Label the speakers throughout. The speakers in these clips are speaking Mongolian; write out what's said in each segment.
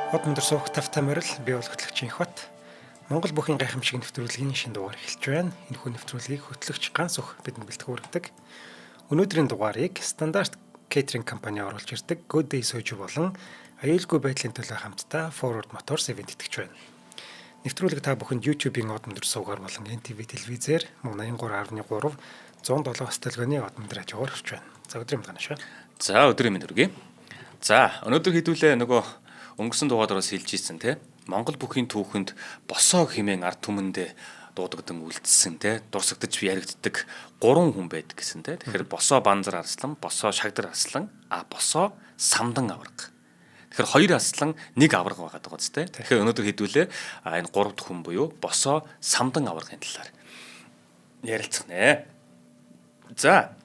Speaker 1: Хот өндөр суух тавтай морил бий бол хөтлөгчийн хот. Монгол бүхийн гайхамшиг нэвтрүүлгийн шинэ дугаар эхэлж байна. Энэхүү нэвтрүүлгийг хөтлөгч ганц өх бидэнд бэлтгэн хүргэдэг. Өнөөдрийн дугаарыг стандарт кейтеринг компани оруулж ирдэг Good Day Soju болон аюулгүй байдлын төлөө хамтдаа Forward Motors ивент итгэж байна. Нэвтрүүлэг та бүхэнд YouTube-ийн Хот өндөр суугаар болон NTV телевизээр 83.3 107 стөлгөний Хот өндөр радиогоор хүрч байна. За өдрийн мэнд ганашаа.
Speaker 2: За өдрийн мэнд хүргэе. За өнөөдөр хэдүүлээ нөгөө өнгөрсөн дугаараас хэлж ийсэн те Монгол бүхийн түүхэнд босоо хэмээн ард түмэндээ дуудагдсан үлдсэн те дурсагдж яригддаг 3 хүн байдаг гэсэн те. Тэгэхээр босоо Банзар Арслан, босоо Шагдар Арслан, босоо Самдан авраг. Тэгэхээр 2 арслан 1 авраг байгаа даа ч те. Тэгэхээр өнөөдөр хэдүүлээ энэ 3 дахь хүн буюу босоо Самдан аврагын талаар ярилцах нэ. За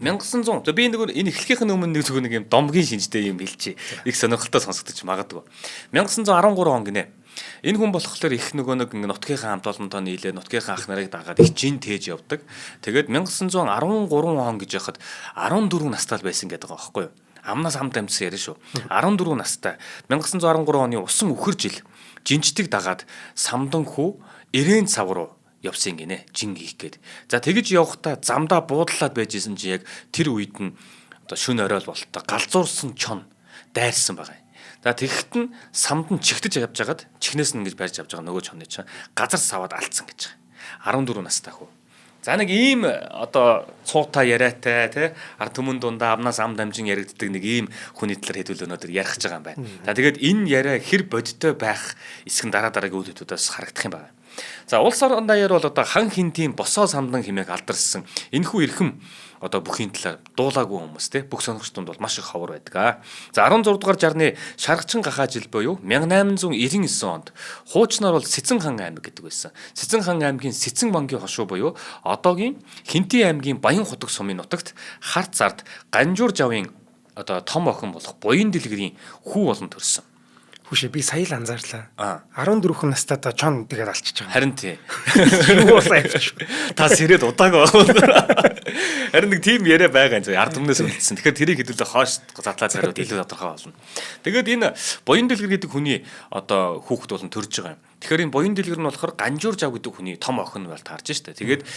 Speaker 2: 1900 би нэг энэ эхлэхийн өмнө нэг зөвхөн нэг юм домгийн шинжтэй юм хэлчихье. Их сонирхолтой сонсогдож магадгүй. 1913 он гинэ. Энэ хүн болохоор их нөгөө нэг нутгийнхаа хамт олонтой нийлээ нутгийнхаа ах нарыг дагаад их жин тээж явдаг. Тэгээд 1913 он гэж яхад 14 настай байсан гэдэг байгаа байхгүй юу? Амнаас хамт амьдсан яриа шүү. 14 настай 1913 оны усан үхэр жил жинчдэг дагаад Самдан хүү Ирээн цав руу явсан гинэ жин хийх гээд. За тэгэж явхдаа замдаа буудлаад байжсэн чи яг тэр үед нь одоо шүн орой бололтой галзуурсан чон дайрсан байгаа. За тэгэхэд нь самд нь чигтэж явж хагаад чихнээс нь ингэж барьж авж байгаа нөгөө чоны чинь газар саваад алдсан гэж байгаа. 14 настай хүү. За нэг ийм одоо цуута яриатай тий ард түмэн дундаа амнаас ам дамжин яригддаг нэг ийм хүний талаар хэдүүл өнөөдөр ярих гэж байгаа юм байна. За тэгээд энэ яриа хэр бодиттой байх эсгэн дараагийн үйл хөдлөлтөөс харагдах юм байна. За улс орон даяар бол одоо хан хинтийн босоо Самдан хэмээг алдарсан энэхүү эрхэм одоо бүхийн талаар дуулаагүй хүмүүс те бүх сонирхч тунд бол маш их ховор байдаг. За 16 дугаар жарны шаргачин гахаа жил буюу 1899 онд хуучнаар бол Сэцэн хан аймаг гэдэг байсан. Сэцэн хан аймгийн Сэцэн бангийн хошуу буюу одоогийн Хинтээ аймгийн Баян хотог сумын нутагт харт зард Ганжуур жавын одоо том охин болох Буян дэлгэрийн хүү болон төрсөн.
Speaker 1: Хүшээ би сая л анзаарлаа. 14 настай та чон тэгээд алчиж байгаа.
Speaker 2: Харин тий.
Speaker 1: Юу болоо явчих.
Speaker 2: Та сэрэд удааг байгаа. Харин нэг тийм яриа байгаа юм. Ард түмнээс үлдсэн. Тэгэхээр тэрийг хэдүүлээ хоош задлаа зариуд илүү тодорхой болно. Тэгээд энэ Буян дэлгэр гэдэг хүний одоо хүүхэд болон төрж байгаа юм. Тэгэхээр энэ Буян дэлгэр нь болохоор Ганжуур жав гэдэг хүний том охин бол таарч штэ. Тэгээд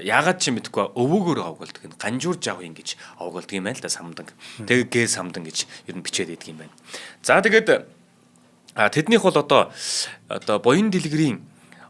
Speaker 2: яагаад ч мэдэхгүй өвөөгөөр овголдог. Энэ Ганжуур жав ингэж овголдог юм байна л да Самдан. Тэгээд гээ Самдан гэж ер нь бичээд идэг юм байна. За тэгээд тэднийх бол одоо Буян дэлгэрийн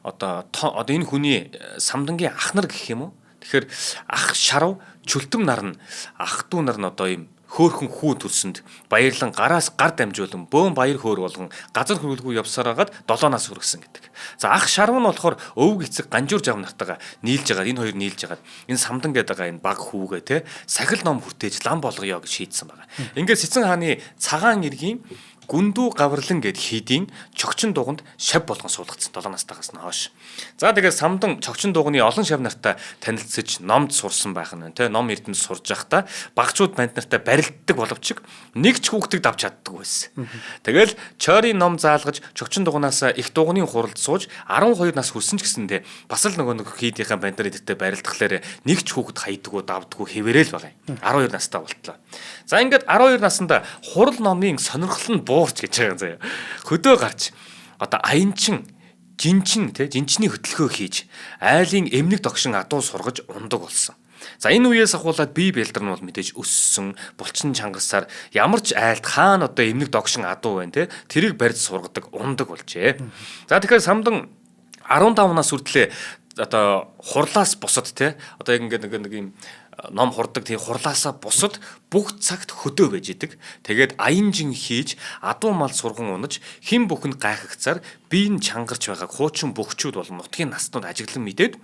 Speaker 2: одоо энэ хүний Самдангийн ах нар гэх юм уу? Тэгэхээр ах Шарав, Чүлтэм нар нь ах дүү нар нь одоо ийм хөөхөн хүү төрсөнд баярлан гараас гар дамжуулан бөөн баяр хөөр болгон газар хөрвөлгүй явсаар хагаад 7 нас хүргэсэн гэдэг. За ах Шарав нь болохоор өвөг эцэг Ганжуур жав нартайгаа нийлж байгаа энэ хоёр нийлж хагаад энэ Самдан гэдэг байгаа энэ баг хүүгээ те сахил ном хүртээж лам болгоё гэж шийдсэн байгаа. Ингээд Сэцэн хааны цагаан иргийн Гүндүү гаварлан гэд хийдийн чогчин дуганд шав болгон суулгацсан 7 настайгаас нь хойш. За тэгээд Самдан чогчин дуганы олон шав нартай танилцсаж номд сурсан байх нь тэ ном эрдэнэс сурж байхдаа багчууд банд нартай барилддаг боловч нэг ч хүүхдийг давж чаддаг байсан. Тэгэл чойрын ном заалгаж чогчин дуганаас их дуганы хуралд сууж 12 нас хүрсэн ч гэсэндээ бас л нөгөө хийдийнхаа банд нар эдэртэй барилдахлаар нэг ч хүүхэд хайдаггүй давдаггүй хэвээрэл байгаа юм. 12 настай болтлоо. За ингээд 12 наснда хурал номын сонирхол нь буурч гэж байгаа заяа. Хөдөө гарч одоо аянчин жинчин те жинчний хөтөлгөө хийж айлын эмнэг догшин адуу сургаж ундаг болсон. За энэ үеэс ахуулаад бие бэлдэр нь бол мэдээж өссөн булчин чангасаар ямар ч айлт хаана одоо эмнэг догшин адуу байна те тэрийг барьж сургадаг ундаг болжээ. За тэгэхээр Самдан 15 нас хүртлээ одоо хурлаас бусад те одоо ингээд нэг юм ном хурдаг тийм хурлаасаа бусад бүх цагт хөдөө байж идэг. Тэгээд аянжин хийж адуу мал сурган унаж хэн бүхэнд гайхагцаар бие нь чангарч байгааг хуучин бөхчүүд болон нутгийн наснууд ажиглан мэдээд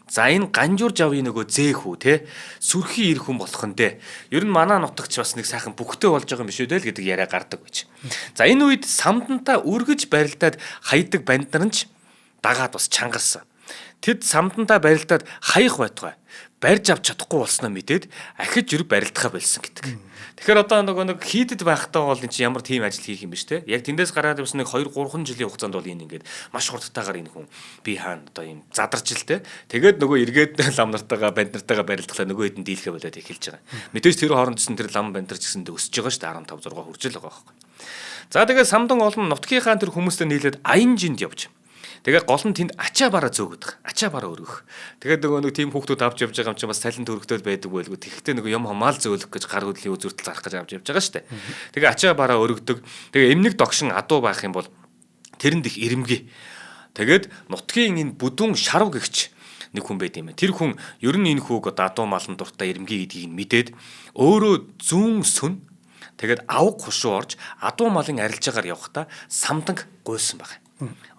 Speaker 2: за энэ Ганжуур жавын нөгөө зээх үү те сүрхий ир хүн болох нь дээ. Ер нь манаа нутагч бас нэг сайхан бүхтэй болж байгаа юм биш үү дээ л гэдэг яриа гардаг гэж. За энэ үед Самдантаа үргэж барилдаад хайдаг банд нар нь ч дагаад бас чангарсан. Тэд Самдантаа барилдаад хаях байтугай барьж авч чадахгүй болсноо мэдээд ахиж зүрх барилдахаа болсон гэдэг. Тэгэхээр одоо нэг хийдэд байхдаа бол энэ чинь ямар тийм ажил хийх юм бэ те. Яг тэндээс гараад явсан нэг 2 3 жилийн хугацаанд бол энэ ингээд маш хурдтайгаар энэ хүн би хаана одоо юм задарч л те. Тэгээд нөгөө эргээд лам нартайгаа банд нартайгаа барилдахлаа нөгөө хэдэн дийлхэ болоод эхэлж байгаа. Мэдээж тэр хооронд чинь тэр лам банд нар ч гэсэндээ өсөж байгаа шүү дээ 15 6 хүрчэл байгаа байхгүй. За тэгээд самдан гол нь нутгийнхаа тэр хүмүүстэй нийлээд аян жинд явж. Тэгээд гол нь тэнд ачаа бараа зөөгдөг. Ачаа бараа өргөх. Тэгээд нөгөө нэг тим хүүхдүүд авч явж байгаа юм чинь бас талент төрөгтэй байдаг байлгүй. Тэгэхдээ нөгөө юм хамаал зөөлөх гэж гар хөдлийн үзүүртэл зарах гэж авч явж байгаа шүү дээ. Тэгээд ачаа бараа өргөдөг. Тэгээд эмнэг догшин адуу байх юм бол тэрэнд их ирэмгий. Тэгээд нутгийн энэ бүдүүн шарав гэгч нэг хүн байд юм. Тэр хүн ер нь энэ хүүг одоо адуу малын дуртай ирэмгий гэдгийг мэдээд өөрөө зүүн сүн тэгээд авг хушуу орж адуу малын арилжаагаар явхдаа самданг гуйсан байна.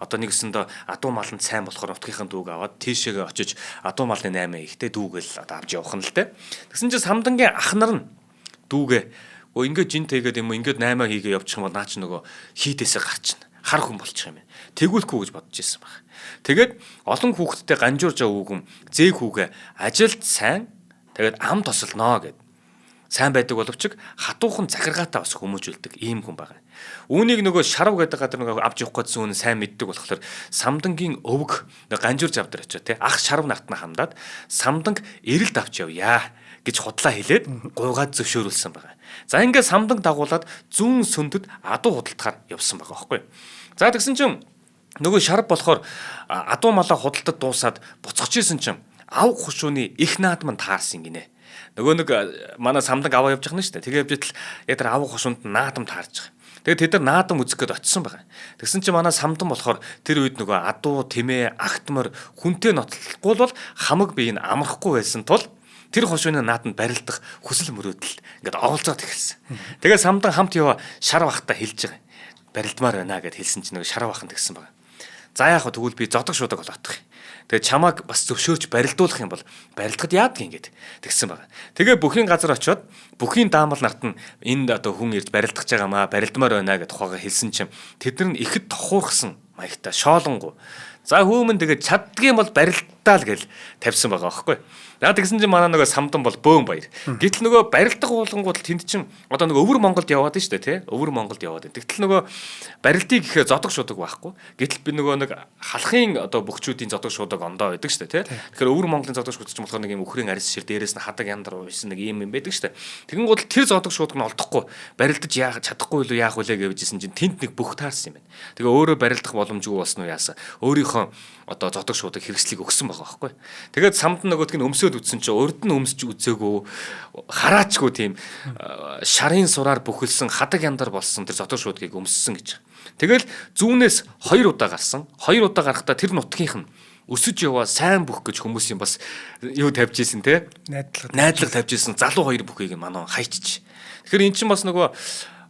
Speaker 2: Одоо нэгсэндээ адуу малын сайн болохоор нутгийнхын дүүг аваад тийшээгээ очиж адуу малын 8 ихтэй дүүгээл одоо авч явах нь л те. Тэгсэн чинь самдангийн ах нар нь дүүгээ ингээд жин тэгээд юм ингээд 8 хийгээ явчих юм бол наа чи нөгөө хийдээсээ гарчихна. Хар хүн болчих юм байна. Тэгүүлэхгүй гэж бодож ирсэн баг. Тэгээд олон хүүхэдтэй ганжуурж байгаа хүүхэн зээг хүүгээ ажилд сайн тэгээд ам тосолноо гэд. Сайн байдаг боловч хатуухан захиргаатай бас хүмүүжүүлдэг ийм хүн байгаа. Үүнийг нөгөө шарав гэдэг гадар нөгөө авч явах гэсэн хүн сайн мэддэг болохоор самдангийн өвг ганжуурж авдар очоо те ах шарав нартна хамдаад самданг эрэлд авч явъя гэж худлаа хэлээд гуйгаад зөвшөөрүүлсэн байгаа. За ингээд самданг дагуулад зүүн сөндөд адуу худалдахаар явсан байгаа байхгүй. За тэгсэн чинь нөгөө шарав болохоор адуу малаа худалдад дуусаад буцаж исэн чинь ав хушууны их наадман таарсан гинэ. Нөгөө нэг манай самданг аваа явж байгаа нь шүү дээ. Тэгээ явж итэл ядар ав хушуунд наадам таарж байгаа. Тэгээд тэд нар наадам үзэх гээд очисон байгаа. Тэгсэн чинь манай самдан болохоор тэр үед нөгөө адуу тэмээ агтмар хүнтэй нотлохгүй бол хамаг бие нь амрахгүй байсан тул тэр хушууны нааданд барилдах хүсэл мөрөөдөл ингээд оолцоод эхэлсэн. Тэгээд самдан хамт яваа шарав ахта хэлж байгаа. Барилдмаар байна гэд хэлсэн чинь нөгөө шарав ахан тэгсэн байгаа. За яах вэ тэгвэл би зодог шуудаг болоодох юм. Тэгээ чамааг бас зөвшөөрч барилдуулах юм бол барилдахад яадаг юм гээд тэгсэн байгаа. Тэгээ бүхийн газар очиод бүхийн даамал нарт нь энд одоо хүн ирж барилдах гэж байгаамаа барилдмаар байна гэд тухайга хэлсэн чинь тэд нар нь ихэд тохуурхсан маягтай шоолонгу. За хөөмөн тэгээд чаддгийм бол барилдтаа л гэж тавьсан байгаа байхгүй. За тэгсэн чинь манай нөгөө самдан бол бөөн баяр. Гэтэл нөгөө барилдах уулангууд тэнд чинь одоо нөгөө өвөр Монголд яваад нь шүү дээ тий. Өвөр Монголд яваад. Тэгтэл нөгөө барилдыг гэхээ зодог шуудаг байхгүй. Гэтэл би нөгөө нэг халахын одоо бөхчүүдийн зодог шуудаг ондоо байдаг шүү дээ тий. Тэгэхээр өвөр Монголын зодог шуудаг чинь болохоор нэг юм өхрийн арьс шир дээрээс нь хадаг яндар уйсан нэг юм байдаг шүү дээ. Тэгэн гол тэр зодог шуудаг нь олдохгүй барилдаж яах чадахгүй юу яах вүлээ гэвжсэн чинь тэнд нэг бүх таарсан юм байна. Тэгээ өөрөө барилдах боломжгүй болсон уу яасан. Өөрийнхөө одоо зодог шуудаг хэрэгслийг өгсөн байгаа байхгүй. Тэгээд самд нөгөөдг нь өмсөд үтсэн чинь урд нь өмсч үзээгөө хараачгүй тийм шарын сураар бүхэлсэн хадаг яндар болсон тэр зодог шуудгийг өмссөн гэж. Тэгэл зүүнээс 2 удаа гарсан. 2 удаа гарахдаа тэр нутгийнх нь өсөж яваа сайн бүх гэж хүмүүсийн бас юу тавьж ийсэн те найдлага тавьж ийсэн залуу 2 бүхийг манай хайчиж. Тэгэхээр эн чинь бас нөгөө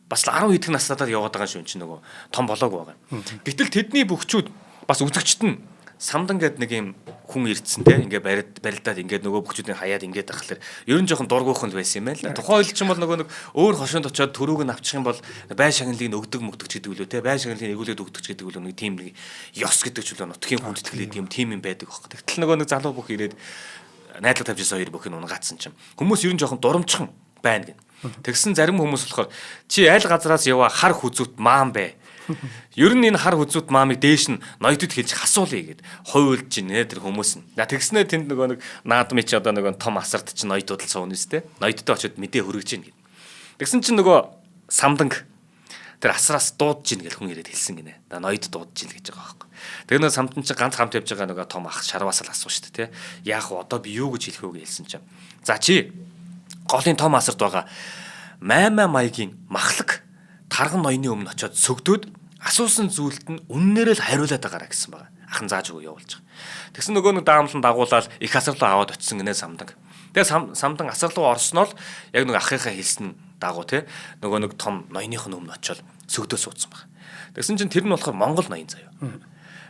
Speaker 2: бас 10 хэдэн наснуудаар яваад байгаа шүү эн чинь нөгөө том болоог байгаа. Гэтэл тэдний бүхчүүд бас үзэгчд нь самдан гээд нэг юм хүн ирдсэн те ингээ барилдаад ингээ нөгөө бүхчүүдийн хаяад ингээд ахлаар ер нь жоохон дургуйхан л байсан юм байна л. Тухайн үйл чинь бол нөгөө нэг өөр хошоонд очиод төрөөг нь авчих юм бол бай шагналыг өгдөг мөгдөг гэдэг үлээ те бай шагналыг эгүүлээд өгдөг гэдэг үлээ нэг тийм нэг ёс гэдэг ч үлээ нутгийн хүндэтгэл тийм юм байдаг аах. Тэгтэл нөгөө нэг залуу бүх ирээд найдлага тавьж хоёр бүх нь унгаацсан чинь хүмүүс ер нь жоохон дурамчхан байна гин. Тэгсэн зарим хүмүүс болохоор чи аль газараас яваа хар хүзүүт маан бэ. Ер нь энэ хар хүзүүт маамыг дээш нь ноёдод хэлж хасуулъя гэд хуйлж гинэ тэр хүмүүс нь. Тэгснээр тэнд нөгөө нэг наадмын чи одоо нөгөө том асарт чи ноёдод л суун үстэй. Ноёдтой очиод мэдээ хөргөж гин гэд. Тэгсэн чинь нөгөө самданг тэр асраас дуудж гин гэж хүн ирээд хэлсэн гинэ. Ноёд дуудж гин гэж байгаа байхгүй. Тэгээ нөгөө самдан чи ганц хамт явж байгаа нөгөө том ах шарваас л асуу шүү дээ. Яах вэ одоо би юу гэж хэлэх вэ гэж хэлсэн чинь. За чи голын том асарт байгаа маймаа маягийн махлаг тарган ноёны өмнө очиод сөгдөөд асуусан зүйлд нь үннээрээ л хариулаад байгаараа гэсэн байгаа. Ахан зааж өгөө явуулж байгаа. Тэгсэн нөгөө нэг даамлан дагуулаад их асарлуу аваад очисон гинэ самдан. Тэгээ самдан асарлуу орсноо л яг нэг ахыхаа хэлсэн дагуу те нөгөө нэг том ноёных нь өмнө очиод сөгдөө суудсан байгаа. Тэгсэн чинь тэр нь болохоор Монгол ноён заяа.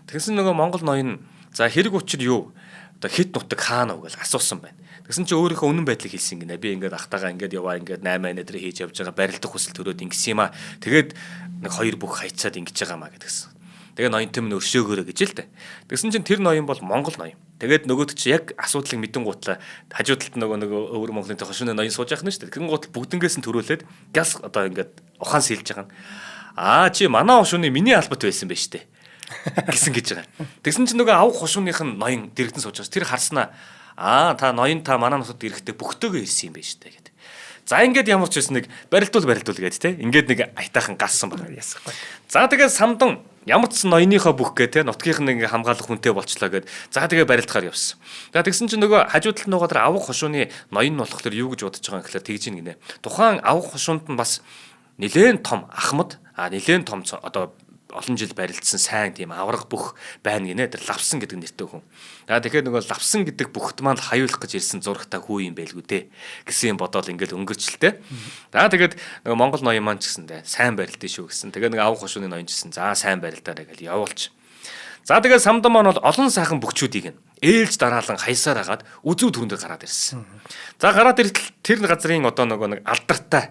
Speaker 2: Тэгсэн нөгөө Монгол ноён за хэрэг учир юу? Одоо хит нутаг хаана вэ гэж асуусан байна. Тэгсэн чинь өөрийнхөө үнэн байдлыг хэлсэн гинэ. Би ингээд ахтагаа ингээд яваа ингээд 8 өнөдөр хийж явж байгаа барилдах хүсэл төрөөд ингэсэн юм аа. Тэгээд нэг 2 бүх хайцаад ингэж байгаамаа гэдгсэн. Тэгээ ноёнтой минь өршөөгөөрэй гэж л дээ. Тэгсэн чинь тэр ноён бол Монгол ноён. Тэгээд нөгөөд чи яг асуудлыг мэдэн гутлаа хажуу талд нөгөө өвөр Монголын хошууны ноён сууж явах нь шүү дээ. Тэгэн гутал бүгднгээс нь төрүүлээд газ одоо ингээд ухаан сэлж байгаа нь. Аа чи манай хошууны миний албат байсан байж тээ. Гэсэн гэж байгаа. Тэгсэн чинь нөгөө авах хошууных нь ноён дэрэгдэн сууж байгаа. Тэр харснаа аа та ноён та манай нутагт ирэхдээ бүхтэйгээ ирсэн юм байна шүү дээ гэд. За ингээд ямар ч байсан нэг барилдуул гээд те. Ингээд нэг аятайхан галсан байна.
Speaker 1: Ясахгүй.
Speaker 2: За тэгээд самдан ямар ч ноёныхоо бүх гэ те нутгийнх нь ингээ хамгаалах хүнтэй болчлоо гэд. За тэгээ барилдахаар явсан. За тэгсэн чинь нөгөө хажуу талд нугаар авах хошууны ноён нь болохоор юу гэж бодож байгаа юм гэхээр тэгж гинэ. Тухайн авах хошуунд нь бас нэлээд том ахмад нэлээд том одоо олон жил барилдсан сайн тийм авраг бүх байна гинэ. Тэр лавсан гэдэг нэртэй хүн. За тэгэхээр нөгөө лавсан гэдэг бүхт маань хаюулах гэж ирсэн зурагтай хүү юм байлгүй дээ гэсэн юм бодоол ингээд өнгөрчлээ. За тэгээд нөгөө Монгол ноён маань ч гэсэндээ сайн барилдсан шүү гэсэн. Тэгээд нөгөө авах хошууны ноён ч гэсэн за сайн барилдаарай гэж явуулч. За тэгээд самдан маань бол олон сайхан бүгчүүдийг ээлж дараалан хаясаар хагаад үзүү түрүүндээ гараад ирсэн. За гараад ирэтэл тэр газрын одоо нөгөө нэг алдартай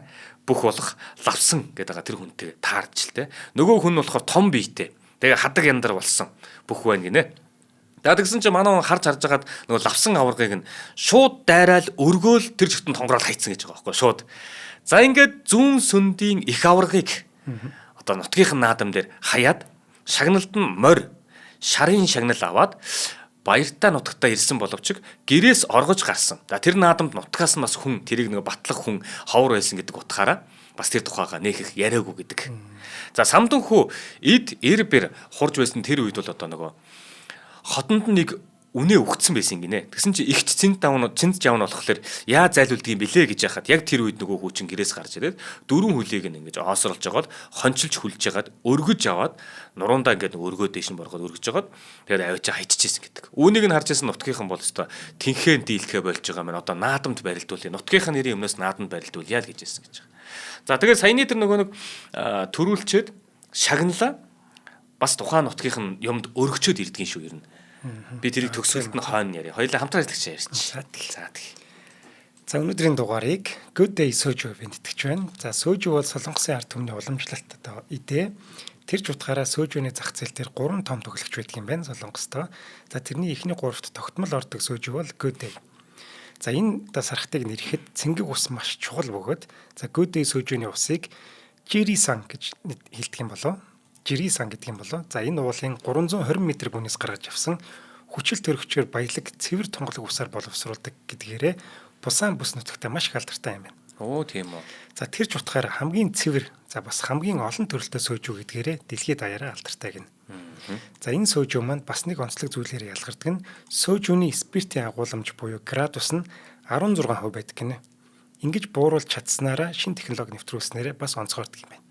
Speaker 2: бүх болох лавсан гэдэг тэр хүнтэй таарч л те. Нөгөө хүн болохоор том биетэй. Тэгээ хадаг яндар болсон бүх байна гинэ. За тэгсэн чинь манай хүн харж хагаад нөгөө лавсан аваргыг нь шууд дайраал өргөөл тэр жигтэн тонгорол хайцсан гэж байгаа байхгүй шууд. За ингээд зүүн сөндийн их аваргыг одоо нутгийнх нь наадам дээр хаяад шагналд нь морь шарын шагнал аваад баяртай нутагтаа ирсэн боловч гэрээс оргож гарсан. За тэр наадамд нутгаас нь бас хүн тэрийг нэг батлах хүн ховор байсан гэдэг утгаараа бас тэр тухайга нээх яриаггүй гэдэг. За самдан хүү эд эр бэр хурж байсан тэр үед бол одоо нөгөө хотонд нэг үнэ өгцсөн байсан гинэ. Тэгсэн чи ихч цэнд жавн болохоор яа зайлуулдгийг бэлээ гэж яхад яг тэр үед нөгөө хүүчин гэрээс гарч ирээд дөрвөн хүлээг нь ингэж оосруулж жагаад хончилж хүлж жагаад өргөж аваад нурундаа ингээд өргөө дэш нь боргоод өргөж жагаад тэгээд авчаа хайчижсэн гэдэг. Үүнийг нь харж байсан нутгийнхан бол өстой тэнхээ дийлхээ болж байгаа маань одоо наадамд барилдуулъя. Нутгийнхаа нэрийн өмнөөс наадамд барилдуулъя л гэж хэлсэн гэж байгаа. За тэгээд саяны тэр нөгөө нэг төрүүлчээд шагналаа бас тухайн нутгийнхан юмд өргөчөөд ирдгэн шүү ер нь. Би тэрийг төгсгөлд нь хойно яриа. Хоёулаа хамтран ажиллаж ярьчих.
Speaker 1: За тэгье. За өнөөдрийн дугаарыг Good Day Soju бэнтгэж байна. За Soju бол Солонгосын ард түмний уламжлалт одоо идэ. Тэр ч утгаараа Soju-ны зах зээл дээр 3 том тоглогч байдаг юм байна Солонгостой. За тэрний эхний 3-т тогтмол ордог Soju бол Good Day. За энэ сархтыг нэрэхэд цэнгэг ус маш чухал бөгөөд за Good Day Soju-ны усыг Jirisan гэж хэлдэг юм болов. Jirisan гэдэг юм болоо. За энэ уулын 320 м гүнээс гаргаж авсан хүчил төрөгчөөр баялаг цэвэр тунгалаг усаар боловсруулдаг гэдгээрээ бусаан бүс нутагтай маш их алдартай юм байна.
Speaker 2: Оо тийм үү.
Speaker 1: За тэр ч утгаараа хамгийн цэвэр за бас хамгийн олон төрөлтэй Soju гэдгээрээ дэлхийд даяараа алдартай гэнэ. За энэ Soju маань бас нэг онцлог зүйлээр ялгардаг нь Soju-ны спиртийн агуулмж буюу градус нь 16% байдаг гинэ. Ингэж бууруулж чадсанараа шинэ технологи нэвтрүүлснээрээ бас онцгойрдог юм байна.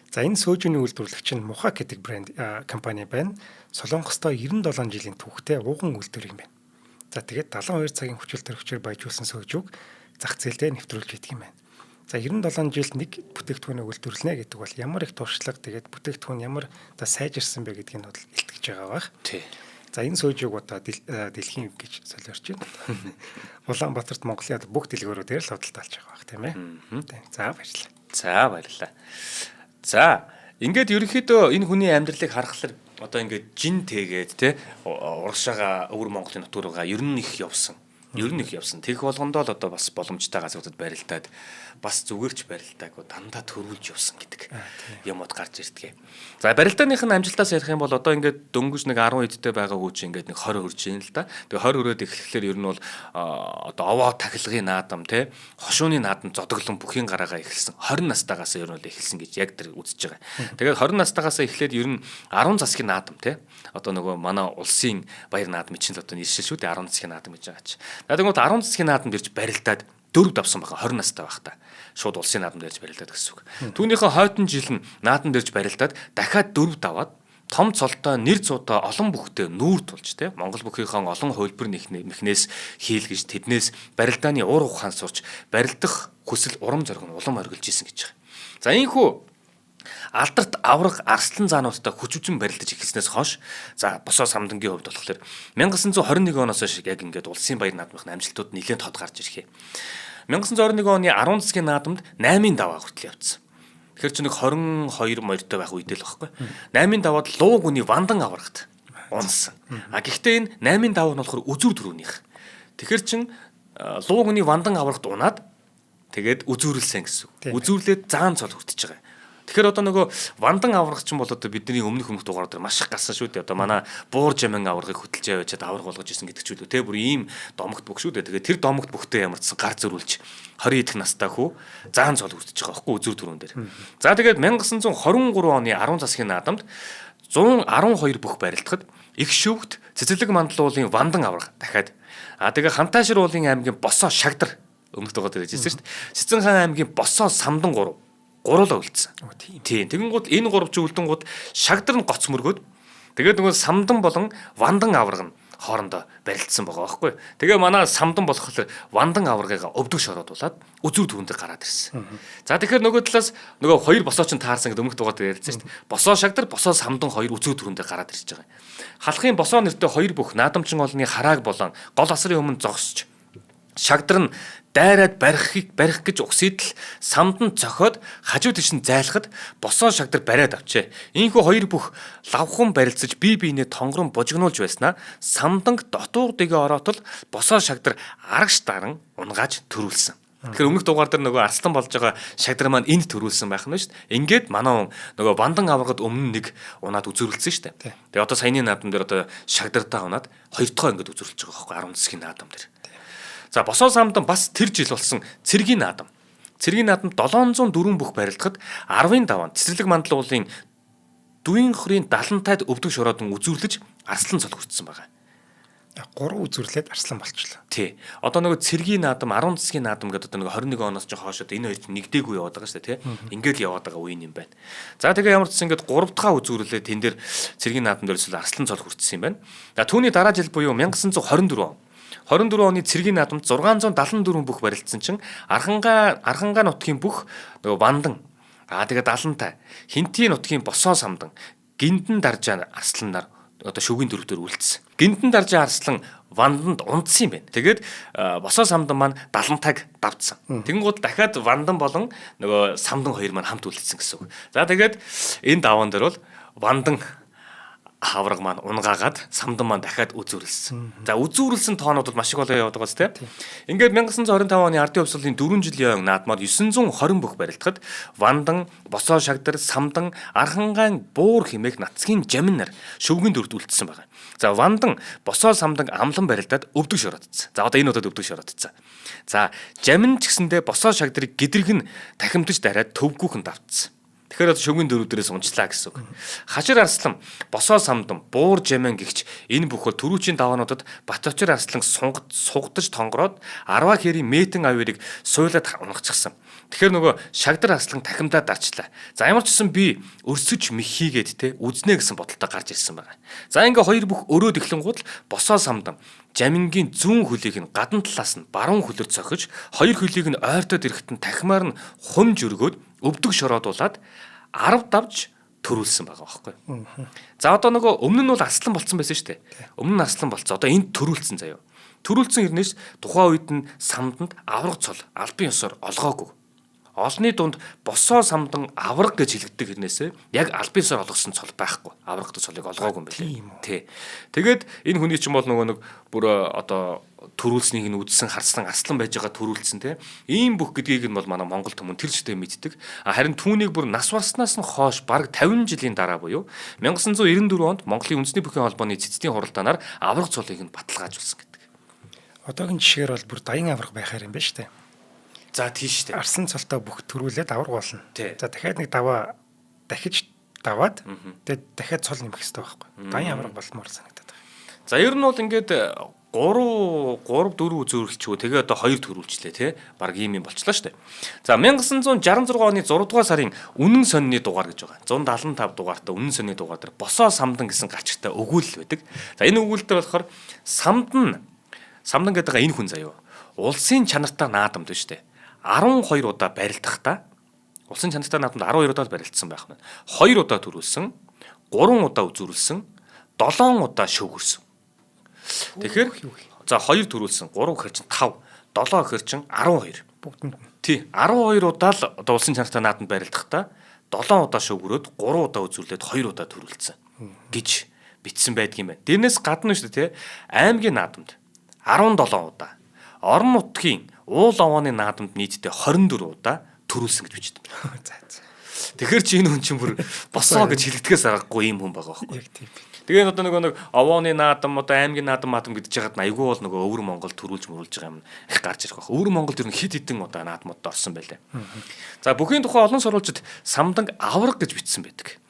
Speaker 1: За энэ Soju-ны үйлдвэрлэгч нь Muha гэдэг брэнд компани байна. Солонгостой 97 жилийн түүхтэй ууган үйлдвэр юм байна. За тэгээд 72 цагийн хүчил төрөгчөөр баяжуулсан Soju-г зах зээлдээ нэвтрүүлж идэг юм байна. За 97 жилд нэг бүтээгдэхүүнээ үйлдвэрлэнэ гэдэг бол ямар их туршлага тэгээд бүтээгдэхүүн ямар сайжирсан бэ гэдгийг нь бол илтгэж байгаа бах.
Speaker 2: Тий.
Speaker 1: За энэ Soju-г одоо дэлхийн гэж солиорч байна. Улаанбаатарт Монголын бүх дэлгүүрүүдээр л худалдаалж байгаа бах тийм ээ. За баярлалаа.
Speaker 2: За баярлалаа. За ингээд ерөнхийдөө энэ хүний амьдралыг харахаар одоо ингээд жин тэгээд те урагшаага өвөр Монголын нутгаараа ер нь их явсан. Тэгэх болгондоо л одоо бас боломжтой газруудад барилдаад бас зүгээрч барилдаагүй дандаа төрүүлж явсан гэдэг юмуд гарч ирдэг. За барилдааных нь амжилтаас ярих юм бол одоо ингээд дөнгөж нэг 10 эдтэй байгаа хүүч ингээд нэг 20 хүрж ийн л да. Тэгээ 20 хүрээд эхлэхээр ер нь бол одоо овоо тахилгын наадам те хошууны наадам зодоглон бүхийн гараагаа эхэлсэн. 20 настайгаас ер нь бол эхэлсэн гэж яг тэр үзэж байгаа. Тэгээд 20 настайгаас эхлээд ер нь 10 засгийн наадам те одоо нөгөө манай улсын баяр наадам чинь л одоо нэршил шүү дээ 10 засгийн наадам гэж байгаа чи. Тэгвэл 10 засгийн наадамд ирж барилдаад 4 давсан байгаа 20 настай байхдаа шууд улсын наадамд ирж барилдаад гэсэн үг. Түүнийхээ хойдон жил нь наадамд ирж барилдаад дахиад 4 даваад том цолтой нэр зуутай олон бүхтэй нүүр тулж те Монгол бүхийнхээ олон хувилбар мэхнээс хийлгэж тэднээс барилдааны уур ухаан сурч барилдах хүсэл урам зориг нь улам оргилж исэн гэж байгаа. За ийхүү алдарт авраг арслан заануудтай хүчвүзэн барилдаж эхэлснээс хойш за босоо самдангийн хувьд болохоор 1921 оноос хойш яг ингээд улсын баяр наадмын амжилтууд нэлээд тод гарч ирэхээ. 1921 оны 10 засгийн наадамд 8-ын даваа хүртэл явцсан. Тэгэхээр ч нэг 22 морьтой байх үедээ л байхгүй. 8-ын даваад луу гүний вандан аврагт унсан. Гэхдээ энэ 8-ын даваа нь болохоор үзүр дөрөвнийх. Тэгэхээр чин луу гүний вандан аврагт унаад тэгээд үзүүрлсэн гэсэн. Үзүүрлээд заан цол хүртэж байгаа. Тэгэхээр одоо нөгөө вандан аврагч нь бол одоо бидний өмнөх дугаар дээр маш их гарсан шүү дээ. Одоо манай буур жамин аврагыг хөтөлж яваад авраг болгож исэн гэдэг ч үү. Тэ бүр ийм домогт бүх шүү дээ. Тэгээд тэр домогт бүхтэй ямарчсан гар зөрүүлж 20 идэх настай хүү заан цол үтж байгаа байхгүй үзүр түрүүн дээр. За тэгээд 1923 оны 10 засгийн наадамд 112 бүх барилдахад их шөвгт цэцэрлэг мандлуулын вандан авраг дахиад тэгээ Хантайшир уулын аймгийн Босоо Шагдар өмнөх дугаар дээр хэлсэн шүү дээ. Сэцэн хаан аймгийн Босоо Самдан 3 гуруула үлдсэн. Тийм. Тэгэнгүүт энэ гурав ч үлдэнгууд Шагдар нь гоц мөргөөд тэгээд нөгөө Самдан болон вандан авраг нь хоорондоо барилдсан байгаа байхгүй. Тэгээ манай Самдан болохоор вандан аврагыг өвдөг шороодуулаад үзүр түрүүндээ гараад ирсэн. За тэгэхээр нөгөө талаас нөгөө хоёр босоо ч таарсан гэдэг өмнөх дугаар дээр ярьсан шүү дээ. Босоо Шагдар, Босоо Самдан хоёр үзүр түрүүндээ гараад ирж байгаа. Халахын босоо нэртэй хоёр бүх наадамчин олны харааг болон гол асрын өмнө зогсож Шагдар нь дайраад барих гэж угсэдл Самдан цохоод хажуу тийш нь зайлахад Босоо Шагдар бариад авчээ. Ийхүү хоёр бүх лавхан барилцаж бие биенээ тонгорон бужигнуулж байснаа Самданг дотуур дэгээ ороотол Босоо Шагдар арагш даран унгааж төрүүлсэн. Тэгэхээр өмнөх дугаар дээр нөгөө арслан болж байгаа Шагдар маань энд төрүүлсэн байх нь шүү дээ. Ингээд манай нөгөө вандан аврагад өмнө нэг унаад үзүрэлсэн шүү дээ. Тэгээ одоо саяны наадам дээр одоо Шагдартаа унаад хоёр дахь ингээд үзүрэлж байгаа байхгүй 10 засгийн наадам дээр. За Босоо Самдан бас тэр жил болсон цэргийн наадам. Цэргийн наадамд 704 бүх барилдахад 10-ын даваанд цэцэрлэг мандлуулын Дүийн хөрийн далантайд өвдөг шороодон үзүрлэж арслан цол хүртсэн байгаа.
Speaker 1: 3 үзүрлээд арслан болчихлоо.
Speaker 2: Тий. Одоо нөгөө цэргийн наадам 10 засгийн наадам гэдэг одоо нөгөө 21 оноос ч хоошоод энэ хоёр ч нэгдээгүй яваад байгаа шүү дээ, тий. Ингээд л яваад байгаа үеийн юм байна. За тэгээ ямар ч гэсэн ингээд 3 дахь үзүрлээ тэн дээр цэргийн наадам дээр эсвэл арслан цол хүртсэн юм байна. За түүний дараа жил буюу 1924 он 24 оны цэргийн наадамд 674 бүх барилдсан чинь Архангаа нутгийн бүх нөгөө вандан тэгээ далантай Хинтийн нутгийн Босоо Самдан Гиндэн Даржаа арслан нар одоо шүгийн дөрөвдөр үлдсэн. Гиндэн Даржаа арслан ванданд унтсан юм байна. Тэгээд Босоо Самдан маань далантайг давтсан. Тэгэнгүүт дахиад вандан болон нөгөө Самдан хоёр маань хамт үлдсэн гэсэн үг. За тэгээд энэ даваан дээр бол вандан авраг маань унгаагаад Самдан маань дахиад үзүүрлсэн. За үзүүрлсэн тоонууд бол маш их болоо яваад байгаас тийм. Ингээд 1925 оны ардын хувьсгалын 4 жилийн наадмаар 920 бүх барилдахад вандан, Босоо Шагдар, Самдан, Архангаан буур хэмээх нацгийн жамин нар шөвгийн дөрөвд үлдсэн байгаа. За вандан, Босоо Самдан амлан барилдаад өвдөг шороодсон. За одоо энэ удаад өвдөг шороодсон. За жамин ч гэсэндээ Босоо Шагдрыг гэдрэг нь тахимдаж дараад төвгүүхэн давтсан. Тэгэхээр одоо шөгийн дөрөвдөрөөс унчлаа гэсэн үг. Хашир арслан, Босоо Самдан, буур жамин гихч энэ бүх бол төрүүчийн даваануудад Баточир арслан сугдаж тонгороод 10 хэрийн метэн авирыг суйлаад унгацсан. Тэгэхээр нөгөө Шагдар арслан тахимдаад дарчлаа. За ямар ч гэсэн би өрсөж мэхийгээд те үзнэ гэсэн бодолтой гарч ирсэн байна. За ингээ хоёр бүх өрөөд эхлэнгууд Босоо Самдан жамингийн зүүн хөлийг нь гадна талаас нь баруун хөлөөр цохиж, хоёр хөлийг нь ойртоод ирэхэд нь тахимаар нь хумж өргөөд өвдөг шороодуулаад 10 давж төрүүлсэн байгаа байхгүй. За одоо нөгөө өмнө нь бол арслан болцсон байсан шүү дээ. Өмнө нь арслан болцсон. Одоо энд төрүүлсэн заяа. Төрүүлсэн хэрнээс тухайн үед нь Самданд авраг цол албан ёсоор олгоогүй. Олны дунд Босоо Самдан авраг гэж хэлэгддэг хэрнээсээ яг албан ёсоор олгосон цол байхгүй. Аврагтай цолыг олгоогүй юм байна. Тий. Тэгээд энэ хүний чинь бол нөгөө нэг бүр одоо төрүүлснийг нь үдсэн харсан арслан байж байгаа төрүүлсэн те. Ийм бүх гэдгийг нь бол манай Монгол түмэн тэр чигтээ мэддэг. Харин түүнийг бүр нас барснаас нь хойш бараг 50 жилийн дараа буюу 1994 онд Монголын үндэсний бүхий холбооны цэцдийн хуралдаанаар авраг цолыг нь баталгаажуулсан гэдэг.
Speaker 1: Одоогийн жишгээр бол бүр даян авраг байхаар юм байна шүү дээ.
Speaker 2: За тийш дээ.
Speaker 1: Арслан цолтой бүх төрүүлээд авраг болно.
Speaker 2: За
Speaker 1: дахиад нэг даваа дахиж даваад тэгээд дахиад цол нэмэх хэрэгтэй байхгүй. Даян авраг болмоор санагдаад байна.
Speaker 2: За ер нь бол ингээд 3 4 үзүүрлэлчгүй тэгээ одоо 2 төрүүлчлээ тий. Бараг ийм юм болчлаа шүү дээ. За 1966 оны 6 дугаар сарын үнэн сонины дугаар гэж байгаа. 175 дугаартай үнэн сонины дугаар дээр Босоо Самдан гэсэн гачигтай өгүүлэл байдаг. За энэ өгүүлэлтээр болохоор Самдан гэдэг энэ хүн заяа. Улсын чанартай наадамд байна шүү дээ. 12 удаа барилдахдаа улсын чанартай наадамд 12 удаа барилдсан байх нь. 2 удаа төрүүлсэн, 3 удаа үзүүрлсэн, 7 удаа шүүгэрсэн. Тэгэхээр за 2 төрүүлсэн, 3 гэхэр чинь 5, 7 гэхэр чинь 12.
Speaker 1: Бүгдэнд.
Speaker 2: Тий, 12 удаа л одоо улсын чанартай наадамд барилдахдаа 7 удаа шүүгрөөд, 3 удаа үзүүлээд 2 удаа төрүүлсэн гэж бичсэн байдгийм байна. Дээрнээс гадна шүү дээ, тий. Аймгийн наадамд 17 удаа, орон нутгийн уул овооны наадамд нийтдээ 24 удаа төрүүлсэн гэж бичдэг.
Speaker 1: За.
Speaker 2: Тэгэхээр чи энэ хүн чинь бүр босоо гэж хэлэгдэхээс аргагүй юм хүн байгаа байхгүй.
Speaker 1: Яг тийм.
Speaker 2: Тэгээд одоо нэг овооны наадам одоо аймгийн наадам гэдэж жагаад айгүй бол нөгөө өвөр Монгол төрүүлж мөрүүлж байгаа юм их гарч ирэх байх. Өвөр Монголд ер нь хид хідэн одоо наадмууд орсон байлаа. За бүхийн тухай олон сурвалжид самдан авраг гэж бичсэн байдаг.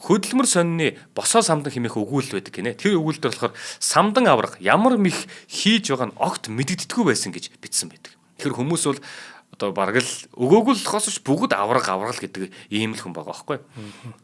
Speaker 2: Хөдөлмөр сонины босоо самдан хэмээх өгүүлэл байдаг гинэ. Тэр өгүүлэлд болохоор самдан авраг ямар мэх хийж байгаа нь огт мэдэгддэггүй байсан гэж бичсэн байдаг. Тэр хүмүүс бол одоо бараг л өгөөгүй л болохоос бүгд авраг гэдэг ийм л хүн байгаа байхгүй.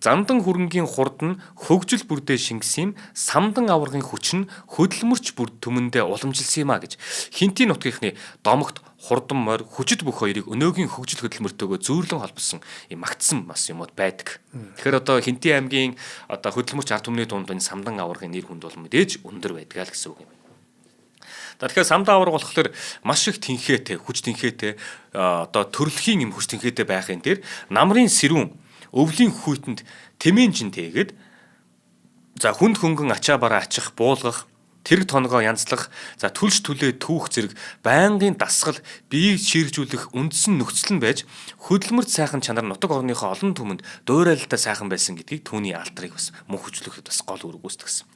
Speaker 2: Зандан хөрөнгийн хурд нь хөгжил бүрдээ шингэсэн юм, самдан аврагын хүч нь хөдөлмөрч бүр төмөндөө уламжилсан юм а гэж Хинтийн нутгийнхны домогт хурдан морь хүчит бүх хоёрыг өнөөгийн хөгжил хөдөлмөртөөгөө зөөрлөн холбосон юм магтсан бас юмуд байдаг. Тэгэхээр одоо Хинтийн аймгийн одоо хөдөлмөрч ард түмний дунд энэ самдан аврагын нэр хүнд бол мэдээж өндөр байдаг л гэсэн үг юм. Тэгэхээр самдан авраг болохоор маш их тэнхээтэй, хүч тэнхээтэй одоо төрөлхийн юм хүч тэнхээтэй байхын дээр намрын сэрүүн өвлийн хүйтэнд тэмээн жинтэйгээд за хүнд хөнгөн ачаа бараа ачих, буулгах, тэрэг тоногоо янзлах, за түлш түлээ түүх зэрэг байнгын дасгал, биеийг чиржүүлэх үндсэн нөхцөл нь байж хөдөлмөрт сайхан чанар нутаг орныхоо олон түмэнд дуурайлтаа сайхан байсан гэдгийг түүний алдрыг бас мөн хүчлэхэд бас гол үүрэг үүсгэсэн.